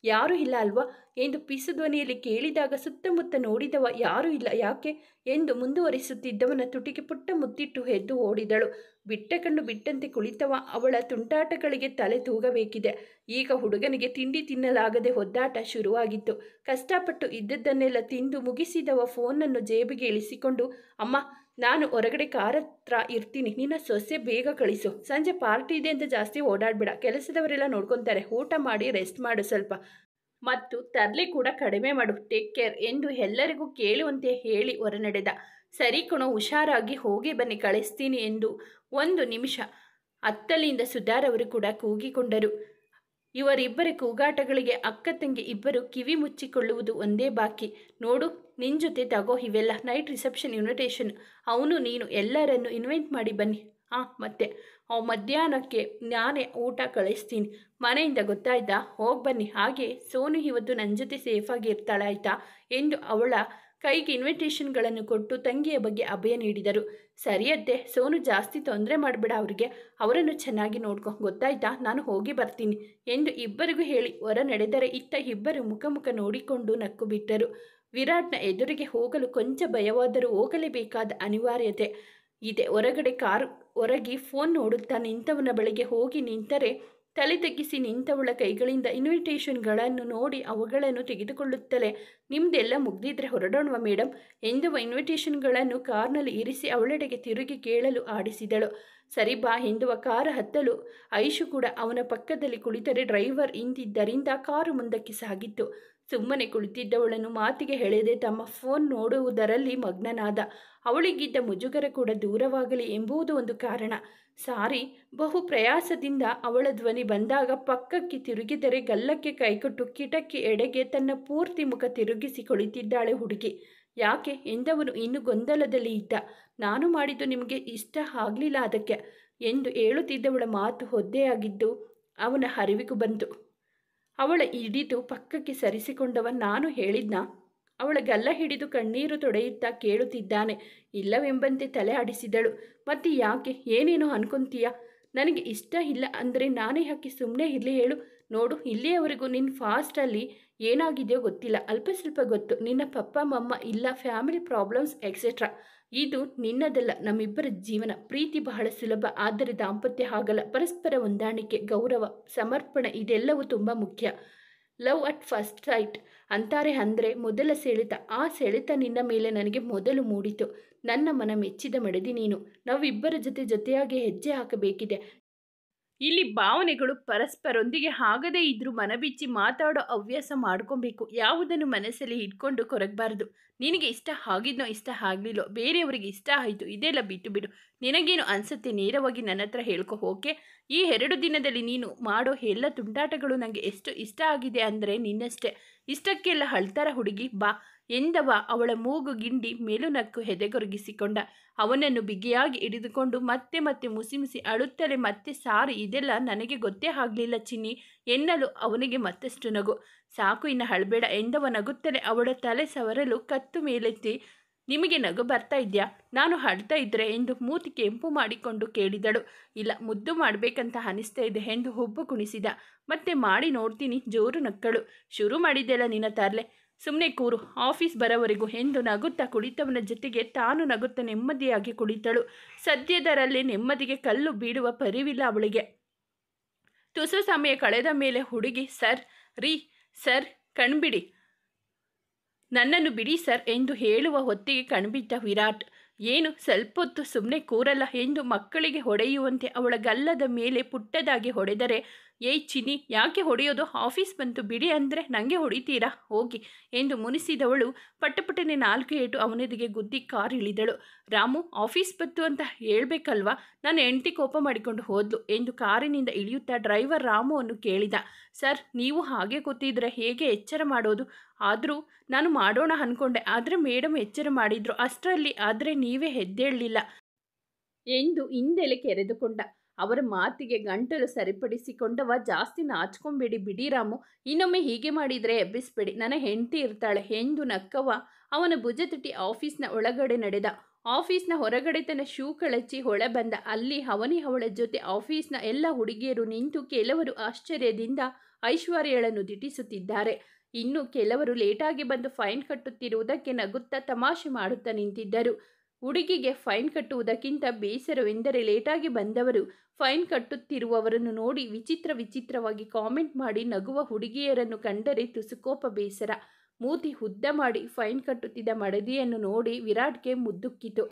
ಯಾರೂ ಇಲ್ಲ ಅಲ್ವಾ ಎಂದು ಪಿಸು ಧ್ವನಿಯಲ್ಲಿ ಕೇಳಿದಾಗ ಸುತ್ತಮುತ್ತ ನೋಡಿದವ, ಯಾರೂ ಇಲ್ಲ, ಯಾಕೆ ಎಂದು ಮುಂದುವರಿಸುತ್ತಿದ್ದವನ ತುಟಿಗೆ ಪುಟ್ಟ ಮುತ್ತಿಟ್ಟು ಎದ್ದು ಓಡಿದಳು. ಬಿಟ್ಟ ಕಣ್ಣು ಬಿಟ್ಟಂತೆ ಕುಳಿತವ ಅವಳ ತುಂಟಾಟಗಳಿಗೆ ತಲೆ ತೂಗಬೇಕಿದೆ. ಈಗ ಹುಡುಗನಿಗೆ ತಿಂಡಿ ತಿನ್ನಲಾಗದೆ ಒದ್ದಾಟ ಶುರುವಾಗಿತ್ತು. ಕಷ್ಟಪಟ್ಟು ಇದ್ದದ್ದನ್ನೆಲ್ಲ ತಿಂದು ಮುಗಿಸಿದವ ಫೋನನ್ನು ಜೇಬಿಗೆ ಇಳಿಸಿಕೊಂಡು, ಅಮ್ಮ ನಾನು ಹೊರಗಡೆ ಕಾರ್ ಹತ್ರ ಇರ್ತೀನಿ, ನಿನ್ನ ಸೊಸೆ ಬೇಗ ಕಳಿಸು. ಸಂಜೆ ಪಾರ್ಟಿ ಇದೆ ಅಂತ ಜಾಸ್ತಿ ಓಡಾಡಬೇಡ, ಕೆಲಸದವರೆಲ್ಲ ನೋಡ್ಕೊತಾರೆ. ಊಟ ಮಾಡಿ ರೆಸ್ಟ್ ಮಾಡು ಸ್ವಲ್ಪ, ಮತ್ತು ತರಲೆ ಕೂಡ ಕಡಿಮೆ ಮಾಡು, ಟೇಕ್ ಕೇರ್ ಎಂದು ಎಲ್ಲರಿಗೂ ಕೇಳುವಂತೆ ಹೇಳಿ ಹೊರನಡೆದ. ಸರಿ ಕಣೋ, ಹುಷಾರಾಗಿ ಹೋಗಿ ಬನ್ನಿ, ಕಳಿಸ್ತೀನಿ ಎಂದು 1 ನಿಮಿಷ ಅತ್ತಲಿಂದ ಸುಧಾರ್ ಅವರು ಕೂಡ ಕೂಗಿಕೊಂಡರು. ಇವರಿಬ್ಬರ ಕೂಗಾಟಗಳಿಗೆ ಅಕ್ಕ ತಂಗಿ ಇಬ್ಬರು ಕಿವಿ ಮುಚ್ಚಿಕೊಳ್ಳುವುದು ಒಂದೇ ಬಾಕಿ. ನೋಡು, ನಿನ್ನ ಜೊತೆ ತಗೋ ಇವೆಲ್ಲ, ನೈಟ್ ರಿಸೆಪ್ಷನ್ ಇನ್ವಿಟೇಷನ್, ಅವನು ನೀನು ಎಲ್ಲರನ್ನು ಇನ್ವೈಟ್ ಮಾಡಿ ಬನ್ನಿ. ಮತ್ತೆ ಮಧ್ಯಾಹ್ನಕ್ಕೆ ನಾನೇ ಊಟ ಕಳಿಸ್ತೀನಿ ಮನೆಯಿಂದ, ಗೊತ್ತಾಯ್ತಾ? ಹೋಗಿ ಬನ್ನಿ. ಹಾಗೆ ಸೋನು ಇವತ್ತು ನನ್ನ ಜೊತೆ ಸೇಫಾಗಿ ಇರ್ತಾಳೆ, ಆಯಿತಾ ಎಂದು ಅವಳ ಕೈಗೆ ಇನ್ವಿಟೇಷನ್ಗಳನ್ನು ಕೊಟ್ಟು ತಂಗಿಯ ಬಗ್ಗೆ ಅಭಯ ನೀಡಿದರು. ಸರಿಯತ್ತೆ, ಸೋನು ಜಾಸ್ತಿ ತೊಂದರೆ ಮಾಡಬೇಡ, ಅವರನ್ನು ಚೆನ್ನಾಗಿ ನೋಡ್ಕೊ, ಗೊತ್ತಾಯ್ತಾ? ನಾನು ಹೋಗಿ ಬರ್ತೀನಿ ಎಂದು ಇಬ್ಬರಿಗೂ ಹೇಳಿ ಹೊರ ನಡೆದರೆ ಇತ್ತ ಇಬ್ಬರು ಮುಖ ನೋಡಿಕೊಂಡು ನಕ್ಕು ಬಿಟ್ಟರು. ವಿರಾಟ್ನ ಎದುರಿಗೆ ಹೋಗಲು ಕೊಂಚ ಭಯವಾದರೂ ಹೋಗಲೇಬೇಕಾದ ಅನಿವಾರ್ಯತೆ ಇದೆ. ಹೊರಗಡೆ ಕಾರ್ ಹೊರಗಿ ಫೋನ್ ನೋಡುತ್ತಾ ನಿಂತವನ ಬಳಿಗೆ ಹೋಗಿ ನಿಂತರೆ ತಲೆ ತಗ್ಗಿಸಿ ನಿಂತವಳ ಕೈಗಳಿಂದ ಇನ್ವಿಟೇಷನ್ಗಳನ್ನು ನೋಡಿ ಅವುಗಳನ್ನು ತೆಗೆದುಕೊಳ್ಳುತ್ತಲೇ, ನಿಮ್ಮದೆಲ್ಲ ಮುಗ್ದಿದ್ರೆ ಹೊರಡೋಣವಾ ಮೇಡಮ್ ಎಂದುವ ಇನ್ವಿಟೇಷನ್ಗಳನ್ನು ಕಾರ್ನಲ್ಲಿ ಇರಿಸಿ ಅವಳೆಡೆಗೆ ತಿರುಗಿ ಕೇಳಲು ಆಡಿಸಿದಳು. ಸರಿ ಬಾ ಎಂದುವ ಕಾರು ಹತ್ತಲು ಐಶು ಕೂಡ ಅವನ ಪಕ್ಕದಲ್ಲಿ ಕುಳಿತರೆ ಡ್ರೈವರ್ ಹಿಂದಿದ್ದರಿಂದ ಕಾರು ಮುಂದಕ್ಕೆ ಸಾಗಿತ್ತು. ಸುಮ್ಮನೆ ಕುಳಿತಿದ್ದವಳನ್ನು ಮಾತಿಗೆ ಎಳೆದೆ ತಮ್ಮ ಫೋನ್ ನೋಡುವುದರಲ್ಲಿ ಮಗ್ನನಾದ. ಅವಳಿಗಿದ್ದ ಮುಜುಗರ ಕೂಡ ದೂರವಾಗಲಿ ಎಂಬುದು ಒಂದು ಕಾರಣ. ಸಾರಿ. ಬಹು ಪ್ರಯಾಸದಿಂದ ಅವಳ ಧ್ವನಿ ಬಂದಾಗ ಪಕ್ಕಕ್ಕೆ ತಿರುಗಿದರೆ ಗಲ್ಲಕ್ಕೆ ಕೈಕೊಟ್ಟು ಕಿಟಕಿ ಎಡೆಗೆ ತನ್ನ ಪೂರ್ತಿ ಮುಖ ತಿರುಗಿಸಿ ಕುಳಿತಿದ್ದಾಳೆ ಹುಡುಗಿ. ಯಾಕೆ ಎಂದವನು ಇನ್ನೂ ಗೊಂದಲದಲ್ಲಿ ಇದ್ದ. ನಾನು ಮಾಡಿದ್ದು ನಿಮಗೆ ಇಷ್ಟ ಆಗಲಿಲ್ಲ ಅದಕ್ಕೆ ಎಂದು ಹೇಳುತ್ತಿದ್ದವಳ ಮಾತು ಒದ್ದೆಯಾಗಿದ್ದು ಅವನ ಅರಿವಿಗೂ ಬಂತು. ಅವಳ ಹಿಡಿದು ಪಕ್ಕಕ್ಕೆ ಸರಿಸಿಕೊಂಡವ ನಾನು ಹೇಳಿದ್ನಾ? ಅವಳ ಗಲ್ಲ ಹಿಡಿದು ಕಣ್ಣೀರು ತೊಡೆಯುತ್ತಾ ಕೇಳುತ್ತಿದ್ದಾನೆ. ಇಲ್ಲವೆಂಬಂತೆ ತಲೆ ಆಡಿಸಿದಳು. ಮತ್ತೆ ಯಾಕೆ? ಏನೇನೋ ಅನ್ಕೊಂತೀಯ? ನನಗೆ ಇಷ್ಟ ಇಲ್ಲ ಅಂದರೆ ನಾನೇ ಯಾಕೆ ಸುಮ್ಮನೆ ಇರಲಿ ಹೇಳು? ನೋಡು, ಇಲ್ಲಿಯವರೆಗೂ ನಿನ್ನ ಫಾಸ್ಟಲ್ಲಿ ಏನಾಗಿದೆಯೋ ಗೊತ್ತಿಲ್ಲ. ಅಲ್ಪ ಸ್ವಲ್ಪ ಗೊತ್ತು. ನಿನ್ನ ಪಪ್ಪ ಮಮ್ಮ ಇಲ್ಲ, ಫ್ಯಾಮಿಲಿ ಪ್ರಾಬ್ಲಮ್ಸ್ ಎಕ್ಸೆಟ್ರಾ. ಇದು ನಿನ್ನದಲ್ಲ, ನಮ್ಮಿಬ್ಬರ ಜೀವನ. ಪ್ರೀತಿ ಬಹಳ ಸುಲಭ, ಆದರೆ ದಾಂಪತ್ಯ ಹಾಗಲ್ಲ. ಪರಸ್ಪರ ಹೊಂದಾಣಿಕೆ, ಗೌರವ, ಸಮರ್ಪಣೆ ಇದೆಲ್ಲವೂ ತುಂಬ ಮುಖ್ಯ. ಲವ್ ಅಟ್ ಫಸ್ಟ್ ಸೈಟ್ ಅಂತಾರೆ, ಅಂದರೆ ಮೊದಲ ಸೆಳೆತ. ಆ ಸೆಳೆತ ನಿನ್ನ ಮೇಲೆ ನನಗೆ ಮೊದಲು ಮೂಡಿತು. ನನ್ನ ಮನ ಮೆಚ್ಚಿದ ಮಡದಿ ನೀನು. ನಾವಿಬ್ಬರ ಜೊತೆಯಾಗಿ ಹೆಜ್ಜೆ ಹಾಕಬೇಕಿದೆ. ಇಲ್ಲಿ ಭಾವನೆಗಳು ಪರಸ್ಪರೊಂದಿಗೆ ಆಗದೇ ಇದ್ರೂ ಮನಬಿಚ್ಚಿ ಮಾತಾಡೋ ಹವ್ಯಾಸ ಮಾಡ್ಕೊಬೇಕು. ಯಾವುದನ್ನು ಮನಸ್ಸಲ್ಲಿ ಇಟ್ಕೊಂಡು ಕೊರಗಬಾರ್ದು. ನಿನಗೆ ಇಷ್ಟ ಆಗಿದ್ನೋ ಇಷ್ಟ ಆಗಲಿಲ್ಲೋ, ಬೇರೆಯವರಿಗೆ ಇಷ್ಟ ಆಯಿತು, ಇದೆಲ್ಲ ಬಿಟ್ಟು ಬಿಡು. ನಿನಗೇನು ಅನಿಸುತ್ತೆ ನೇರವಾಗಿ ನನ್ನ ಹತ್ರ ಹೇಳ್ಕೊ. ಓಕೆ? ಈ 2 ದಿನದಲ್ಲಿ ನೀನು ಮಾಡೋ ಎಲ್ಲ ತುಂಟಾಟಗಳು ನನಗೆ ಎಷ್ಟು ಇಷ್ಟ ಆಗಿದೆ ಅಂದರೆ ನಿನ್ನಷ್ಟೇ. ಇಷ್ಟಕ್ಕೆಲ್ಲ ಅಳ್ತಾರ ಹುಡುಗಿ, ಬಾ ಎಂದವ ಅವಳ ಮೂಗು ಗಿಂಡಿ ಮೇಲುನಕ್ಕು ಎದೆಗೊರಗಿಸಿಕೊಂಡ. ಅವನನ್ನು ಬಿಗಿಯಾಗಿ ಹಿಡಿದುಕೊಂಡು ಮತ್ತೆ ಮತ್ತೆ ಮುಸಿ ಅಳುತ್ತಲೇ ಮತ್ತೆ ಸಾರಿ, ಇದೆಲ್ಲ ನನಗೆ ಗೊತ್ತೇ ಆಗಲಿಲ್ಲ ಚಿನ್ನಿ ಎನ್ನಲು ಅವನಿಗೆ ಮತ್ತಷ್ಟು ನಗು. ಸಾಕು, ಇನ್ನು ಅಳಬೇಡ ಎಂದವ ನಗುತ್ತಲೇ ಅವಳ ತಲೆ ಸವರಲು ಕತ್ತು ಮೇಲೆತ್ತಿ, ನಿಮಗೆ ನಗು ಬರ್ತಾ ಇದೆಯಾ? ನಾನು ಅಳ್ತಾ ಇದ್ರೆ ಎಂದು ಮೂತಿ ಕೆಂಪು ಮಾಡಿಕೊಂಡು ಕೇಳಿದಳು. ಇಲ್ಲ, ಮುದ್ದು ಮಾಡಬೇಕಂತ ಅನಿಸ್ತಾ ಇದೆ ಎಂದು ಹುಬ್ಬು ಕುಣಿಸಿದ. ಮತ್ತೆ ಮಾಡಿ ನೋಡ್ತೀನಿ ಜೋರು ನಕ್ಕಳು. ಶುರು ಮಾಡಿದ್ದೆಲ್ಲ ನಿನ್ನ ತರಲೆ, ಸುಮ್ಮನೆ ಕೂರು, ಆಫೀಸ್ ಬರೋವರೆಗೂ ಎಂದು ನಗುತ್ತಾ ಕುಳಿತವನ ಜೊತೆಗೆ ತಾನು ನಗುತ್ತಾ ನೆಮ್ಮದಿಯಾಗಿ ಕುಳಿತಳು. ಸದ್ಯದರಲ್ಲೇ ನೆಮ್ಮದಿಗೆ ಕಲ್ಲು ಬೀಳುವ ಪರಿವಿಲ್ಲ ಅವಳಿಗೆ. ತುಸು ಸಮಯ ಕಳೆದ ಮೇಲೆ ಹುಡುಗಿ, ಸರ್ ಕಣ್ಬಿಡಿ, ನನ್ನನ್ನು ಬಿಡಿ ಸರ್ ಎಂದು ಹೇಳುವ ಹೊತ್ತಿಗೆ ಕಣ್ಬಿಟ್ಟ ವಿರಾಟ್. ಏನು ಸ್ವಲ್ಪ ಹೊತ್ತು ಸುಮ್ಮನೆ ಕೂರಲ್ಲ ಎಂದು ಮಕ್ಕಳಿಗೆ ಹೊಡೆಯುವಂತೆ ಅವಳ ಗಲ್ಲದ ಮೇಲೆ ಪುಟ್ಟದಾಗಿ ಹೊಡೆದರೆ, ಏಯ್ ಚಿನ್ನಿ, ಯಾಕೆ ಹೊಡೆಯೋದು? ಆಫೀಸ್ ಬಂತು ಬಿಡಿ ಅಂದರೆ ನನಗೆ ಹೊಡಿತೀರಾ? ಹೋಗಿ ಎಂದು ಮುನಿಸಿದವಳು ಪಟಪಟನೆ 4 ಏಟು ಅವನದಿಗೆ ಗುದ್ದಿ ಕಾರ್ ಇಳಿದಳು. ರಾಮು, ಆಫೀಸ್ ಬಂತು ಅಂತ ಹೇಳ್ಬೇಕಲ್ವಾ? ನನ್ನ ಹೆಂಡತಿ ಕೋಪ ಮಾಡಿಕೊಂಡು ಹೋದ್ಲು ಎಂದು ಕಾರಿನಿಂದ ಇಳಿಯುತ್ತಾ ಡ್ರೈವರ್ ರಾಮುವನ್ನು ಕೇಳಿದ. ಸರ್, ನೀವು ಹಾಗೆ ಕೂತಿದ್ರೆ ಹೇಗೆ ಎಚ್ಚರ ಮಾಡೋದು? ಆದರೂ ನಾನು ಮಾಡೋಣ ಅಂದ್ಕೊಂಡೆ, ಆದರೆ ಮೇಡಮ್ ಎಚ್ಚರ ಮಾಡಿದ್ರು ಅಷ್ಟರಲ್ಲಿ, ಆದರೆ ನೀವೇ ಎದ್ದೇಳಲಿಲ್ಲ ಎಂದು ಹಿಂದೆಲೆ ಕೆರೆದುಕೊಂಡ. ಅವರ ಮಾತಿಗೆ ಗಂಟಲು ಸರಿಪಡಿಸಿಕೊಂಡವ, ಜಾಸ್ತಿ ನಾಚ್ಕೊಂಬೇಡಿ ಬಿಡಿ ರಾಮು, ಇನ್ನೊಮ್ಮೆ ಹೀಗೆ ಮಾಡಿದರೆ ಎಬ್ಬಿಸ್ಬೇಡಿ, ನನ್ನ ಹೆಂಡತಿ ಇರ್ತಾಳೆ ಎಂದು ನಕ್ಕವ ಅವನ ಭುಜ ತಟ್ಟಿ ಆಫೀಸ್ನ ಒಳಗಡೆ ನಡೆದ. ಆಫೀಸ್ನ ಹೊರಗಡೆ ತನ್ನ ಶೂ ಕಳಚಿ ಹೊಳ ಬಂದ. ಅಲ್ಲಿ ಅವಳ ಜೊತೆ ಆಫೀಸ್ನ ಎಲ್ಲ ಹುಡುಗಿಯರು ನಿಂತು ಕೆಲವರು ಆಶ್ಚರ್ಯದಿಂದ ಐಶ್ವರ್ಯಳನ್ನು ದಿಟ್ಟಿಸುತ್ತಿದ್ದಾರೆ. ಇನ್ನು ಕೆಲವರು ಲೇಟಾಗಿ ಬಂದು ಫೈನ್ ಕಟ್ಟುತ್ತಿರುವುದಕ್ಕೆ ನಗುತ್ತಾ ತಮಾಷೆ ಮಾಡುತ್ತಾ ನಿಂತಿದ್ದರು. ಹುಡುಗಿಗೆ ಫೈನ್ ಕಟ್ಟುವುದಕ್ಕಿಂತ ಬೇಸರವೆಂದರೆ ಲೇಟಾಗಿ ಬಂದವರು ಫೈನ್ ಕಟ್ಟುತ್ತಿರುವವರನ್ನು ನೋಡಿ ವಿಚಿತ್ರವಾಗಿ ಕಾಮೆಂಟ್ ಮಾಡಿ ನಗುವ ಹುಡುಗಿಯರನ್ನು ಕಂಡರೆ ತುಸುಕೋಪ ಬೇಸರ. ಮೂತಿ ಉದ್ದ ಮಾಡಿ ಫೈನ್ ಕಟ್ಟುತ್ತಿದ್ದ ಮಡದಿಯನ್ನು ನೋಡಿ ವಿರಾಟ್ಗೆ ಮುದ್ದುಕ್ಕಿತು.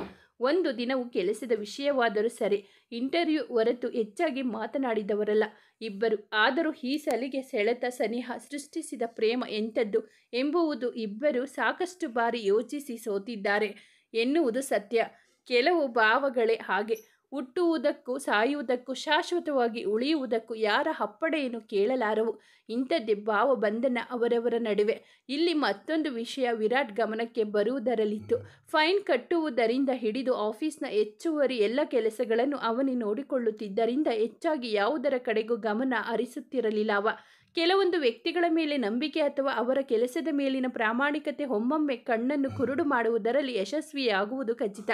ಒಂದು ದಿನವೂ ಕೆಲಸದ ವಿಷಯವಾದರೂ ಸರಿ, ಇಂಟರ್ವ್ಯೂ ಹೊರತು ಹೆಚ್ಚಾಗಿ ಮಾತನಾಡಿದವರಲ್ಲ ಇಬ್ಬರು. ಆದರೂ ಈ ಸಲಿಗೆ ಸೆಳೆತ ಸನಿಹ ಸೃಷ್ಟಿಸಿದ ಪ್ರೇಮ ಎಂಥದ್ದು ಎಂಬುವುದು ಇಬ್ಬರು ಸಾಕಷ್ಟು ಬಾರಿ ಯೋಚಿಸಿ ಸೋತಿದ್ದಾರೆ ಎನ್ನುವುದು ಸತ್ಯ. ಕೆಲವು ಭಾವಗಳೇ ಹಾಗೆ, ಹುಟ್ಟುವುದಕ್ಕೂ ಸಾಯುವುದಕ್ಕೂ ಶಾಶ್ವತವಾಗಿ ಉಳಿಯುವುದಕ್ಕೂ ಯಾರ ಅಪ್ಪಣೆಯನ್ನು ಕೇಳಲಾರವು. ಇಂಥದ್ದೇ ಭಾವ ಬಂಧನ ಅವರವರ ನಡುವೆ. ಇಲ್ಲಿ ಮತ್ತೊಂದು ವಿಷಯ ವಿರಾಟ್ ಗಮನಕ್ಕೆ ಬರುವುದರಲ್ಲಿತ್ತು. ಫೈನ್ ಕಟ್ಟುವುದರಿಂದ ಹಿಡಿದು ಆಫೀಸ್ನ ಹೆಚ್ಚುವರಿ ಎಲ್ಲ ಕೆಲಸಗಳನ್ನು ಅವನೇ ನೋಡಿಕೊಳ್ಳುತ್ತಿದ್ದರಿಂದ ಹೆಚ್ಚಾಗಿ ಯಾವುದರ ಕಡೆಗೂ ಗಮನ ಹರಿಸುತ್ತಿರಲಿಲ್ಲ ಅವ. ಕೆಲವೊಂದು ವ್ಯಕ್ತಿಗಳ ಮೇಲೆ ನಂಬಿಕೆ ಅಥವಾ ಅವರ ಕೆಲಸದ ಮೇಲಿನ ಪ್ರಾಮಾಣಿಕತೆ ಒಮ್ಮೊಮ್ಮೆ ಕಣ್ಣನ್ನು ಕುರುಡು ಮಾಡುವುದರಲ್ಲಿ ಯಶಸ್ವಿಯಾಗುವುದು ಖಚಿತ.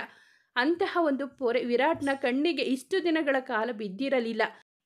ಅಂತಹ ಒಂದು ಪೊರೆ ವಿರಾಟ್ನ ಕಣ್ಣಿಗೆ ಇಷ್ಟು ದಿನಗಳ ಕಾಲ ಬಿದ್ದಿರಲಿಲ್ಲ.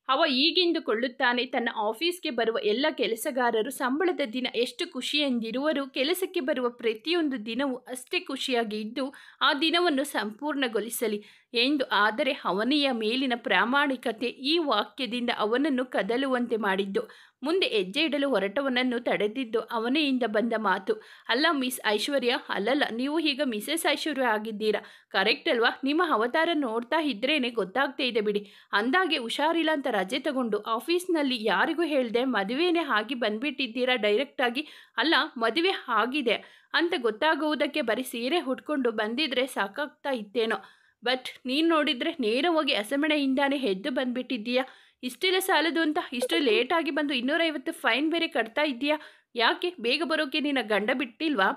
ಅವ ಈಗೆಂದುಕೊಳ್ಳುತ್ತಾನೆ, ತನ್ನ ಆಫೀಸ್ಗೆ ಬರುವ ಎಲ್ಲ ಕೆಲಸಗಾರರು ಸಂಬಳದ ದಿನ ಎಷ್ಟು ಖುಷಿಯಿಂದಿರುವರು, ಕೆಲಸಕ್ಕೆ ಬರುವ ಪ್ರತಿಯೊಂದು ದಿನವೂ ಅಷ್ಟೇ ಖುಷಿಯಾಗಿ ಇದ್ದು ಆ ದಿನವನ್ನು ಸಂಪೂರ್ಣಗೊಳಿಸಲಿ ಎಂದು. ಆದರೆ ಅವನಿಯ ಮೇಲಿನ ಪ್ರಾಮಾಣಿಕತೆ ಈ ವಾಕ್ಯದಿಂದ ಅವನನ್ನು ಕದಲುವಂತೆ ಮಾಡಿದ್ದು. ಮುಂದೆ ಹೆಜ್ಜೆ ಇಡಲು ಹೊರಟವನನ್ನು ತಡೆದಿದ್ದು ಅವನಿಂದ ಬಂದ ಮಾತು. ಅಲ್ಲ ಮಿಸ್ ಐಶ್ವರ್ಯ, ಅಲ್ಲಲ್ಲ, ನೀವು ಈಗ ಮಿಸೆಸ್ ಐಶ್ವರ್ಯ ಆಗಿದ್ದೀರಾ, ಕರೆಕ್ಟ್ ಅಲ್ವಾ? ನಿಮ್ಮ ಅವತಾರ ನೋಡ್ತಾ ಇದ್ರೇನೆ ಗೊತ್ತಾಗ್ತಾ ಇದೆ ಬಿಡಿ. ಅಂದಾಗೆ ಹುಷಾರಿಲ್ಲ ಅಂತ ರಜೆ ತಗೊಂಡು ಆಫೀಸ್ನಲ್ಲಿ ಯಾರಿಗೂ ಹೇಳ್ದೆ ಮದುವೆನೇ ಆಗಿ ಬಂದ್ಬಿಟ್ಟಿದ್ದೀರಾ ಡೈರೆಕ್ಟಾಗಿ. ಅಲ್ಲ, ಮದುವೆ ಆಗಿದೆ ಅಂತ ಗೊತ್ತಾಗುವುದಕ್ಕೆ ಬರೀ ಸೀರೆ ಉಟ್ಕೊಂಡು ಬಂದಿದ್ರೆ ಸಾಕಾಗ್ತಾ ಇತ್ತೇನೋ. ಬಟ್ ನೀನು ನೋಡಿದರೆ ನೇರವಾಗಿ ಹಸೆಮಣೆಯಿಂದಾನೇ ಎದ್ದು ಬಂದುಬಿಟ್ಟಿದ್ದೀಯಾ. ಇಷ್ಟೆಲ್ಲ ಸಾಲದು ಅಂತ ಇಷ್ಟು ಲೇಟಾಗಿ ಬಂದು 250 ಫೈನ್ ಬೇರೆ ಕಟ್ತಾ ಇದ್ದೀಯಾ? ಯಾಕೆ ಬೇಗ ಬರೋಕ್ಕೆ ನಿನ್ನ ಗಂಡ ಬಿಟ್ಟಿಲ್ವಾ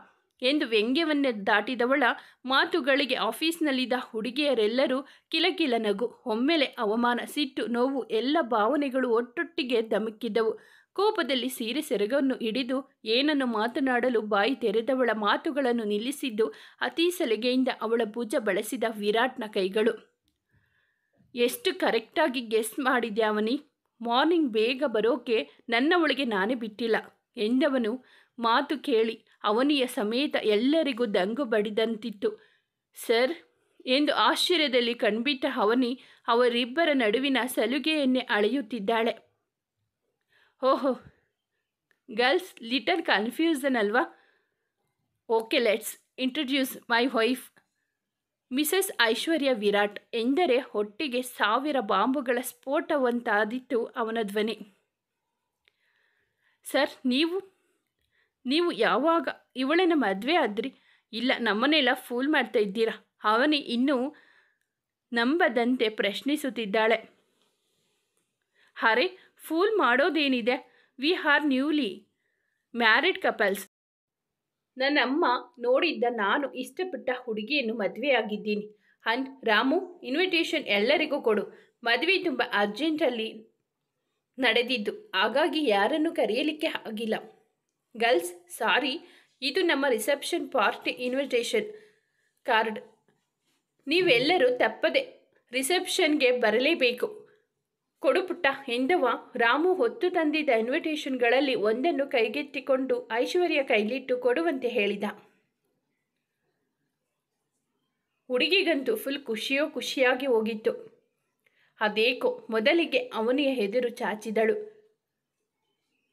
ಎಂದು ವ್ಯಂಗ್ಯವನ್ನೇ ದಾಟಿದವಳ ಮಾತುಗಳಿಗೆ ಆಫೀಸ್ನಲ್ಲಿದ್ದ ಹುಡುಗಿಯರೆಲ್ಲರೂ ಕಿಲಕಿಲ ನಗು. ಒಮ್ಮೆಲೆ ಅವಮಾನ, ಸಿಟ್ಟು, ನೋವು ಎಲ್ಲ ಭಾವನೆಗಳು ಒಟ್ಟೊಟ್ಟಿಗೆ ಧಮಕಿದ್ದವು. ಕೋಪದಲ್ಲಿ ಸೀರೆ ಸೆರಗನ್ನು ಹಿಡಿದು ಏನನ್ನು ಮಾತನಾಡಲು ಬಾಯಿ ತೆರೆದವಳ ಮಾತುಗಳನ್ನು ನಿಲ್ಲಿಸಿದ್ದು ಅತಿ ಸಲಿಗೆಯಿಂದ ಅವಳ ಭುಜ ಬಳಸಿದ ವಿರಾಟ್ನ ಕೈಗಳು. ಎಷ್ಟು ಕರೆಕ್ಟಾಗಿ ಗೆಸ್ ಮಾಡಿದ್ದೆ ಅವನಿ. ಮಾರ್ನಿಂಗ್ ಬೇಗ ಬರೋಕೆ ನನ್ನ ಒಳಗೆ ನಾನೇ ಬಿಟ್ಟಿಲ್ಲ ಎಂದವನು ಮಾತು ಕೇಳಿ ಅವನಿಯ ಸಮೇತ ಎಲ್ಲರಿಗೂ ದಂಗು ಬಡಿದಂತಿತ್ತು. ಸರ್ ಎಂದು ಆಶ್ಚರ್ಯದಲ್ಲಿ ಕಣ್ಬಿಟ್ಟ ಅವನಿ ಅವರಿಬ್ಬರ ನಡುವಿನ ಸಲುಗೆಯನ್ನೇ ಅಳೆಯುತ್ತಿದ್ದಾಳೆ. ಓಹೋ, ಗರ್ಲ್ಸ್ ಲಿಟಲ್ ಕನ್ಫ್ಯೂಸನ್ ಅಲ್ವಾ? Okay, let's introduce my wife Mrs Aishwarya Virat ಎಂದರೆ ಹೊಟ್ಟಿಗೆ 1000 ಬಾಂಬುಗಳ ಸ್ಫೋಟವಂತಾದಿತ್ತು ಅವನ ಧ್ವನಿ. ಸರ್, ನೀವು ಯಾವಾಗ ಇವಳನ್ನ ಮದುವೆ ಆದ್ರಿ? ಇಲ್ಲ, ನಮ್ಮನ್ನೆಲ್ಲ ಫೂಲ್ ಮಾಡ್ತಾ ಇದ್ದೀರಾ? ಅವನಿ ಇನ್ನೂ ನಂಬದಂತೆ ಪ್ರಶ್ನಿಸುತ್ತಿದ್ದಾಳೆ. ಅರೆ, ಫೂಲ್ ಮಾಡೋದೇನಿದೆ? We are newly married couples. ನನ್ನಮ್ಮ ನೋಡಿದ್ದ ನಾನು ಇಷ್ಟಪಟ್ಟ ಹುಡುಗಿಯನ್ನು ಮದುವೆಯಾಗಿದ್ದೀನಿ. ಅಂಡ್ ರಾಮು, ಇನ್ವಿಟೇಷನ್ ಎಲ್ಲರಿಗೂ ಕೊಡು. ಮದುವೆ ತುಂಬ ಅರ್ಜೆಂಟಲ್ಲಿ ನಡೆದಿದ್ದು, ಹಾಗಾಗಿ ಯಾರನ್ನು ಕರೆಯಲಿಕ್ಕೆ ಆಗಿಲ್ಲ. ಗರ್ಲ್ಸ್, ಸಾರಿ, ಇದು ನಮ್ಮ ರಿಸೆಪ್ಷನ್ ಪಾರ್ಟಿ ಇನ್ವಿಟೇಷನ್ ಕಾರ್ಡ್. ನೀವೆಲ್ಲರೂ ತಪ್ಪದೆ ರಿಸೆಪ್ಷನ್ಗೆ ಬರಲೇಬೇಕು. ಕೊಡು ಪುಟ್ಟ ಎಂದವ ರಾಮು ಹೊತ್ತು ತಂದಿದ್ದ ಇನ್ವಿಟೇಷನ್ಗಳಲ್ಲಿ ಒಂದನ್ನು ಕೈಗೆತ್ತಿಕೊಂಡು ಐಶ್ವರ್ಯ ಕೈಲಿಟ್ಟು ಕೊಡುವಂತೆ ಹೇಳಿದ. ಹುಡುಗಿಗಂತೂ ಫುಲ್ ಖುಷಿಯಾಗಿ ಹೋಗಿತ್ತು. ಅದೇಕೋ ಮೊದಲಿಗೆ ಅವನಿಯ ಎದುರು ಚಾಚಿದಳು.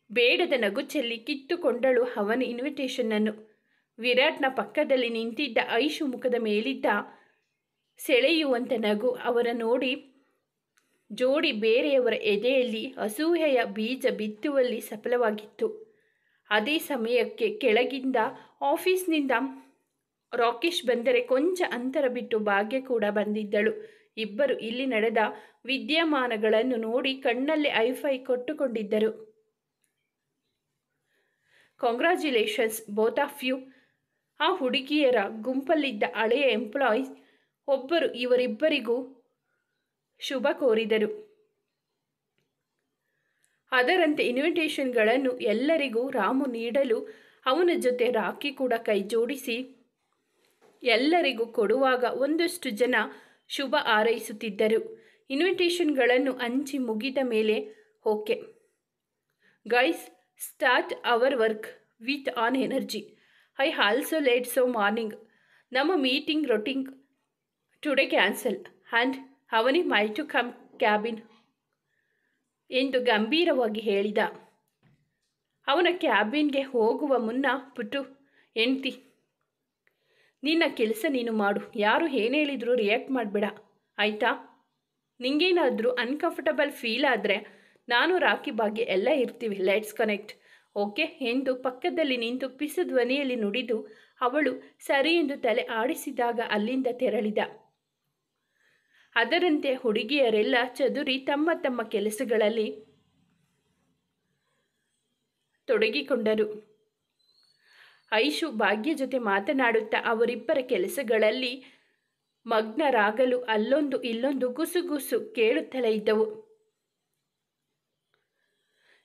ಬೇಡದ ನಗು ಚೆಲ್ಲಿ ಕಿತ್ತುಕೊಂಡಳು ಅವನ ಇನ್ವಿಟೇಷನ್ನನ್ನು. ವಿರಾಟ್ನ ಪಕ್ಕದಲ್ಲಿ ನಿಂತಿದ್ದ ಐಶು ಮುಖದ ಮೇಲಿದ್ದ ಸೆಳೆಯುವಂಥ ನಗು ಅವರ ನೋಡಿ ಜೋಡಿ ಬೇರೆಯವರ ಎದೆಯಲ್ಲಿ ಅಸೂಯೆಯ ಬೀಜ ಬಿತ್ತುವಲ್ಲಿ ಸಫಲವಾಗಿತ್ತು. ಅದೇ ಸಮಯಕ್ಕೆ ಕೆಳಗಿಂದ ಆಫೀಸ್ನಿಂದ ರಾಕೇಶ್ ಬಂದರೆ ಕೊಂಚ ಅಂತರ ಬಿಟ್ಟು ಭಾಗ್ಯ ಕೂಡ ಬಂದಿದ್ದಳು. ಇಬ್ಬರು ಇಲ್ಲಿ ನಡೆದ ವಿದ್ಯಮಾನಗಳನ್ನು ನೋಡಿ ಕಣ್ಣಲ್ಲೇ ಐಫೈ ಕೊಟ್ಟುಕೊಂಡಿದ್ದರು. Congratulations both of you. ಆ ಹುಡುಗಿಯರ ಗುಂಪಲ್ಲಿದ್ದ ಹಳೆಯ ಎಂಪ್ಲಾಯೀಸ್ ಒಬ್ಬರು ಇವರಿಬ್ಬರಿಗೂ ಶುಭ ಕೋರಿದರು. ಅದರಂತೆ ಇನ್ವಿಟೇಷನ್ಗಳನ್ನು ಎಲ್ಲರಿಗೂ ರಾಮು ನೀಡಲು ಅವನ ಜೊತೆ ರಾಕಿ ಕೂಡ ಕೈ ಜೋಡಿಸಿ ಎಲ್ಲರಿಗೂ ಕೊಡುವಾಗ ಒಂದಷ್ಟು ಜನ ಶುಭ ಹಾರೈಸುತ್ತಿದ್ದರು. ಇನ್ವಿಟೇಷನ್ಗಳನ್ನು ಹಂಚಿ ಮುಗಿದ ಮೇಲೆ okay guys, start our work with on energy. I also late so morning. ನಮ್ಮ meeting routine today cancel and Avani my to come cabin ಎಂದು ಗಂಭೀರವಾಗಿ ಹೇಳಿದ. ಅವನ ಕ್ಯಾಬಿನ್ಗೆ ಹೋಗುವ ಮುನ್ನ ಪುಟ್ಟು, ಹೆಂಡ್ತಿ, ನಿನ್ನ ಕೆಲಸ ನೀನು ಮಾಡು, ಯಾರು ಏನು ಹೇಳಿದ್ರು ರಿಯಾಕ್ಟ್ ಮಾಡಬೇಡ, ಆಯಿತಾ? ನಿಂಗೇನಾದರೂ ಅನ್ಕಂಫರ್ಟಬಲ್ ಫೀಲ್ ಆದರೆ ನಾನು ರಾಕಿ ಭಾಗ್ಯ ಎಲ್ಲ ಇರ್ತೀವಿ, ಲೆಟ್ಸ್ ಕನೆಕ್ಟ್, ಓಕೆ ಎಂದು ಪಕ್ಕದಲ್ಲಿ ನಿಂತು ಪಿಸು ಧ್ವನಿಯಲ್ಲಿ ನುಡಿದು ಅವಳು ಸರಿ ಎಂದು ತಲೆ ಆಡಿಸಿದಾಗ ಅಲ್ಲಿಂದ ತೆರಳಿದ. ಅದರಂತೆ ಹುಡುಗಿಯರೆಲ್ಲ ಚದುರಿ ತಮ್ಮ ತಮ್ಮ ಕೆಲಸಗಳಲ್ಲಿ ತೊಡಗಿಕೊಂಡರು. ಐಶು ಭಾಗ್ಯ ಜೊತೆ ಮಾತನಾಡುತ್ತಾ ಅವರಿಬ್ಬರ ಕೆಲಸಗಳಲ್ಲಿ ಮಗ್ನರಾಗಲು ಅಲ್ಲೊಂದು ಇಲ್ಲೊಂದು ಗುಸುಗುಸು ಕೇಳುತ್ತಲೇ ಇದ್ದವು.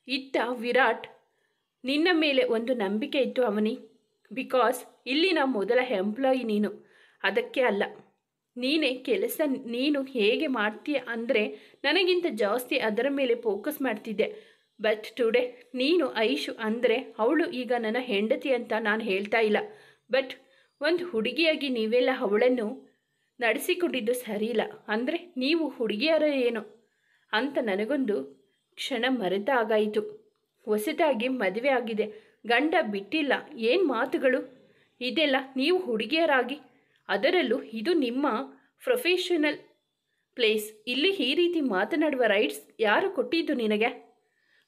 ಇತ್ತ ವಿರಾಟ್, ನಿನ್ನ ಮೇಲೆ ಒಂದು ನಂಬಿಕೆ ಇತ್ತು ಅವನಿ, ಬಿಕಾಸ್ ಇಲ್ಲಿನ ಮೊದಲ ಎಂಪ್ಲಾಯಿ ನೀನು, ಅದಕ್ಕೆ ಅಲ್ಲ. ನೀನೇ ಕೆಲಸ ನೀನು ಹೇಗೆ ಮಾಡ್ತೀಯ ಅಂದರೆ ನನಗಿಂತ ಜಾಸ್ತಿ ಅದರ ಮೇಲೆ ಫೋಕಸ್ ಮಾಡ್ತಿದ್ದೆ. ಬಟ್ ಟುಡೇ ನೀನು ಐಶು ಅಂದರೆ ಅವಳು ಈಗ ನನ್ನ ಹೆಂಡತಿ ಅಂತ ನಾನು ಹೇಳ್ತಾ ಇಲ್ಲ. ಬಟ್ ಒಂದು ಹುಡುಗಿಯಾಗಿ ನೀವೆಲ್ಲ ಅವಳನ್ನು ನಡೆಸಿಕೊಂಡಿದ್ದು ಸರಿಯಿಲ್ಲ. ಅಂದರೆ ನೀವು ಹುಡುಗಿಯರ ಏನು ಅಂತ ನನಗೊಂದು ಕ್ಷಣ ಮರೆತಾಗಾಯಿತು. ಹೊಸದಾಗಿ ಮದುವೆ ಆಗಿದೆ, ಗಂಡ ಬಿಟ್ಟಿಲ್ಲ, ಏನು ಮಾತುಗಳು ಇದೆಲ್ಲ ನೀವು ಹುಡುಗಿಯರಾಗಿ? ಅದರಲ್ಲೂ ಇದು ನಿಮ್ಮ ಪ್ರೊಫೆಷನಲ್ ಪ್ಲೇಸ್. ಇಲ್ಲಿ ಈ ರೀತಿ ಮಾತನಾಡುವ ರೈಟ್ಸ್ ಯಾರು ಕೊಟ್ಟಿದ್ದು ನಿನಗೆ?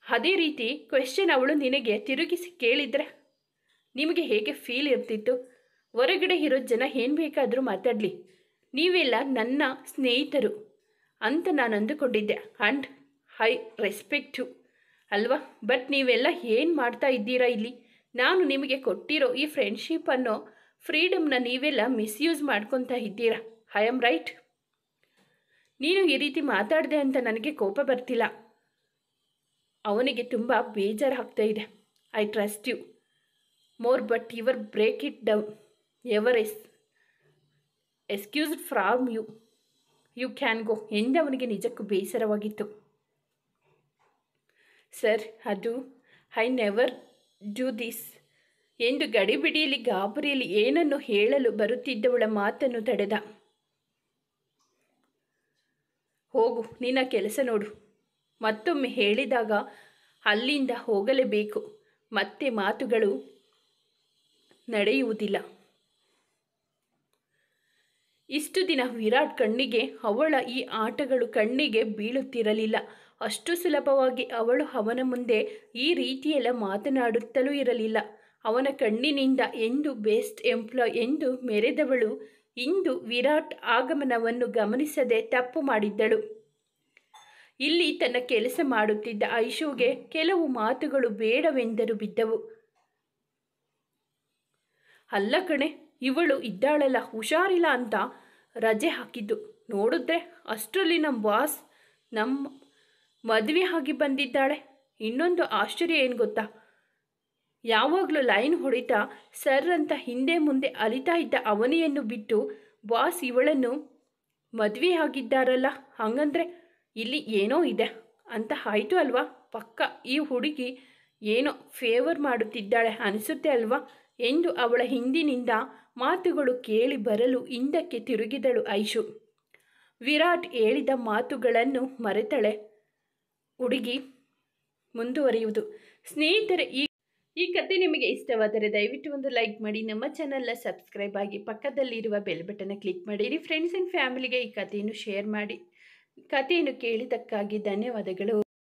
ಅದೇ ರೀತಿ ಕ್ವೆಶ್ಚನ್ ಅವಳು ನಿನಗೆ ತಿರುಗಿಸಿ ಕೇಳಿದರೆ ನಿಮಗೆ ಹೇಗೆ ಫೀಲ್ ಇರ್ತಿತ್ತು? ಹೊರಗಡೆ ಇರೋ ಜನ ಏನು ಬೇಕಾದರೂ ಮಾತಾಡಲಿ, ನೀವೆಲ್ಲ ನನ್ನ ಸ್ನೇಹಿತರು ಅಂತ ನಾನು ಅಂದುಕೊಂಡಿದ್ದೆ. ಆ್ಯಂಡ್ ಐ ರೆಸ್ಪೆಕ್ಟ್ ಯು ಅಲ್ವಾ? ಬಟ್ ನೀವೆಲ್ಲ ಏನು ಮಾಡ್ತಾ ಇದ್ದೀರಾ ಇಲ್ಲಿ? ನಾನು ನಿಮಗೆ ಕೊಟ್ಟಿರೋ ಈ ಫ್ರೆಂಡ್ಶಿಪ್ ಅನ್ನೋ ಫ್ರೀಡಮ್ನ ನೀವೆಲ್ಲ ಮಿಸ್ಯೂಸ್ ಮಾಡ್ಕೊತಾ ಇದ್ದೀರಾ. I am right? ನೀನು ಈ ರೀತಿ ಮಾತಾಡಿದೆ ಅಂತ ನನಗೆ ಕೋಪ ಬರ್ತಿಲ್ಲ. ಅವನಿಗೆ ತುಂಬ ಬೇಜಾರು ಆಗ್ತಾ ಇದೆ. I trust you more but your break it down ever excused from you. You can go ಎಂದವನಿಗೆ ನಿಜಕ್ಕೂ ಬೇಸರವಾಗಿತ್ತು. ಸರ್, ಅದು ಐ ನೆವರ್ ಡೂ ದಿಸ್ ಎಂದು ಗಡಿಬಿಡಿಯಲ್ಲಿ ಗಾಬರಿಯಲ್ಲಿ ಏನನ್ನು ಹೇಳಲು ಬರುತ್ತಿದ್ದವಳ ಮಾತನ್ನು ತಡೆದ. ಹೋಗು, ನಿನ್ನ ಕೆಲಸ ನೋಡು. ಮತ್ತೊಮ್ಮೆ ಹೇಳಿದಾಗ ಅಲ್ಲಿಂದ ಹೋಗಲೇಬೇಕು. ಮತ್ತೆ ಮಾತುಗಳು ನಡೆಯುವುದಿಲ್ಲ. ಇಷ್ಟು ದಿನ ವಿರಾಟ್ ಕಣ್ಣಿಗೆ ಅವಳ ಈ ಆಟಗಳು ಕಣ್ಣಿಗೆ ಬೀಳುತ್ತಿರಲಿಲ್ಲ. ಅಷ್ಟು ಸುಲಭವಾಗಿ ಅವಳು ಅವನ ಮುಂದೆ ಈ ರೀತಿಯೆಲ್ಲ ಮಾತನಾಡುತ್ತಲೂ ಇರಲಿಲ್ಲ. ಅವನ ಕಣ್ಣಿನಿಂದ ಎಂದು ಬೆಸ್ಟ್ ಎಂಪ್ಲಾಯ್ ಎಂದು ಮೆರೆದವಳು ಇಂದು ವಿರಾಟ್ ಆಗಮನವನ್ನು ಗಮನಿಸದೆ ತಪ್ಪು ಮಾಡಿದ್ದಳು. ಇಲ್ಲಿ ತನ್ನ ಕೆಲಸ ಮಾಡುತ್ತಿದ್ದ ಐಶುಗೆ ಕೆಲವು ಮಾತುಗಳು ಬೇಡವೆಂದರೂ ಬಿದ್ದವು. ಅಲ್ಲ ಕಣೆ, ಇವಳು ಇದ್ದಾಳಲ್ಲ, ಹುಷಾರಿಲ್ಲ ಅಂತ ರಜೆ ಹಾಕಿದ್ದು ನೋಡಿದ್ರೆ ಅಷ್ಟರಲ್ಲಿ ನಮ್ಮ ಬಾಸ್ ನಮ್ಮ ಮದುವೆ ಆಗಿ ಬಂದಿದ್ದಾಳೆ. ಇನ್ನೊಂದು ಆಶ್ಚರ್ಯ ಏನು ಗೊತ್ತಾ? ಯಾವಾಗಲೂ ಲೈನ್ ಹೊಡಿತಾ ಸರ್ ಅಂತ ಹಿಂದೆ ಮುಂದೆ ಅಲಿತಾ ಇದ್ದ ಅವನಿಯನ್ನು ಬಿಟ್ಟು ಬಾಸ್ ಇವಳನ್ನು ಮದುವೆ ಆಗಿದ್ದಾರಲ್ಲ. ಹಂಗಂದ್ರೆ ಇಲ್ಲಿ ಏನೋ ಇದೆ ಅಂತ ಆಯಿತು ಅಲ್ವಾ? ಪಕ್ಕ ಈ ಹುಡುಗಿ ಏನೋ ಫೇವರ್ ಮಾಡುತ್ತಿದ್ದಾಳೆ ಅನಿಸುತ್ತೆ ಅಲ್ವಾ ಎಂದು ಅವಳ ಹಿಂದಿನಿಂದ ಮಾತುಗಳು ಕೇಳಿ ಬರಲು ಹಿಂದಕ್ಕೆ ತಿರುಗಿದಳು ಐಶು. ವಿರಾಟ್ ಹೇಳಿದ ಮಾತುಗಳನ್ನು ಮರೆತಳೆ ಹುಡುಗಿ. ಮುಂದುವರಿಯುವುದು. ಸ್ನೇಹಿತರೆ, ಈ ಕತೆ ನಿಮಗೆ ಇಷ್ಟವಾದರೆ ದಯವಿಟ್ಟು ಒಂದು ಲೈಕ್ ಮಾಡಿ, ನಮ್ಮ ಚಾನಲ್ನ ಸಬ್ಸ್ಕ್ರೈಬ್ ಆಗಿ, ಪಕ್ಕದಲ್ಲಿರುವ ಬೆಲ್ ಬಟನ್ ಕ್ಲಿಕ್ ಮಾಡಿರಿ. ಫ್ರೆಂಡ್ಸ್ ಆ್ಯಂಡ್ ಫ್ಯಾಮಿಲಿಗೆ ಈ ಕಥೆಯನ್ನು ಶೇರ್ ಮಾಡಿ. ಕಥೆಯನ್ನು ಕೇಳಿದ್ದಕ್ಕಾಗಿ ಧನ್ಯವಾದಗಳು.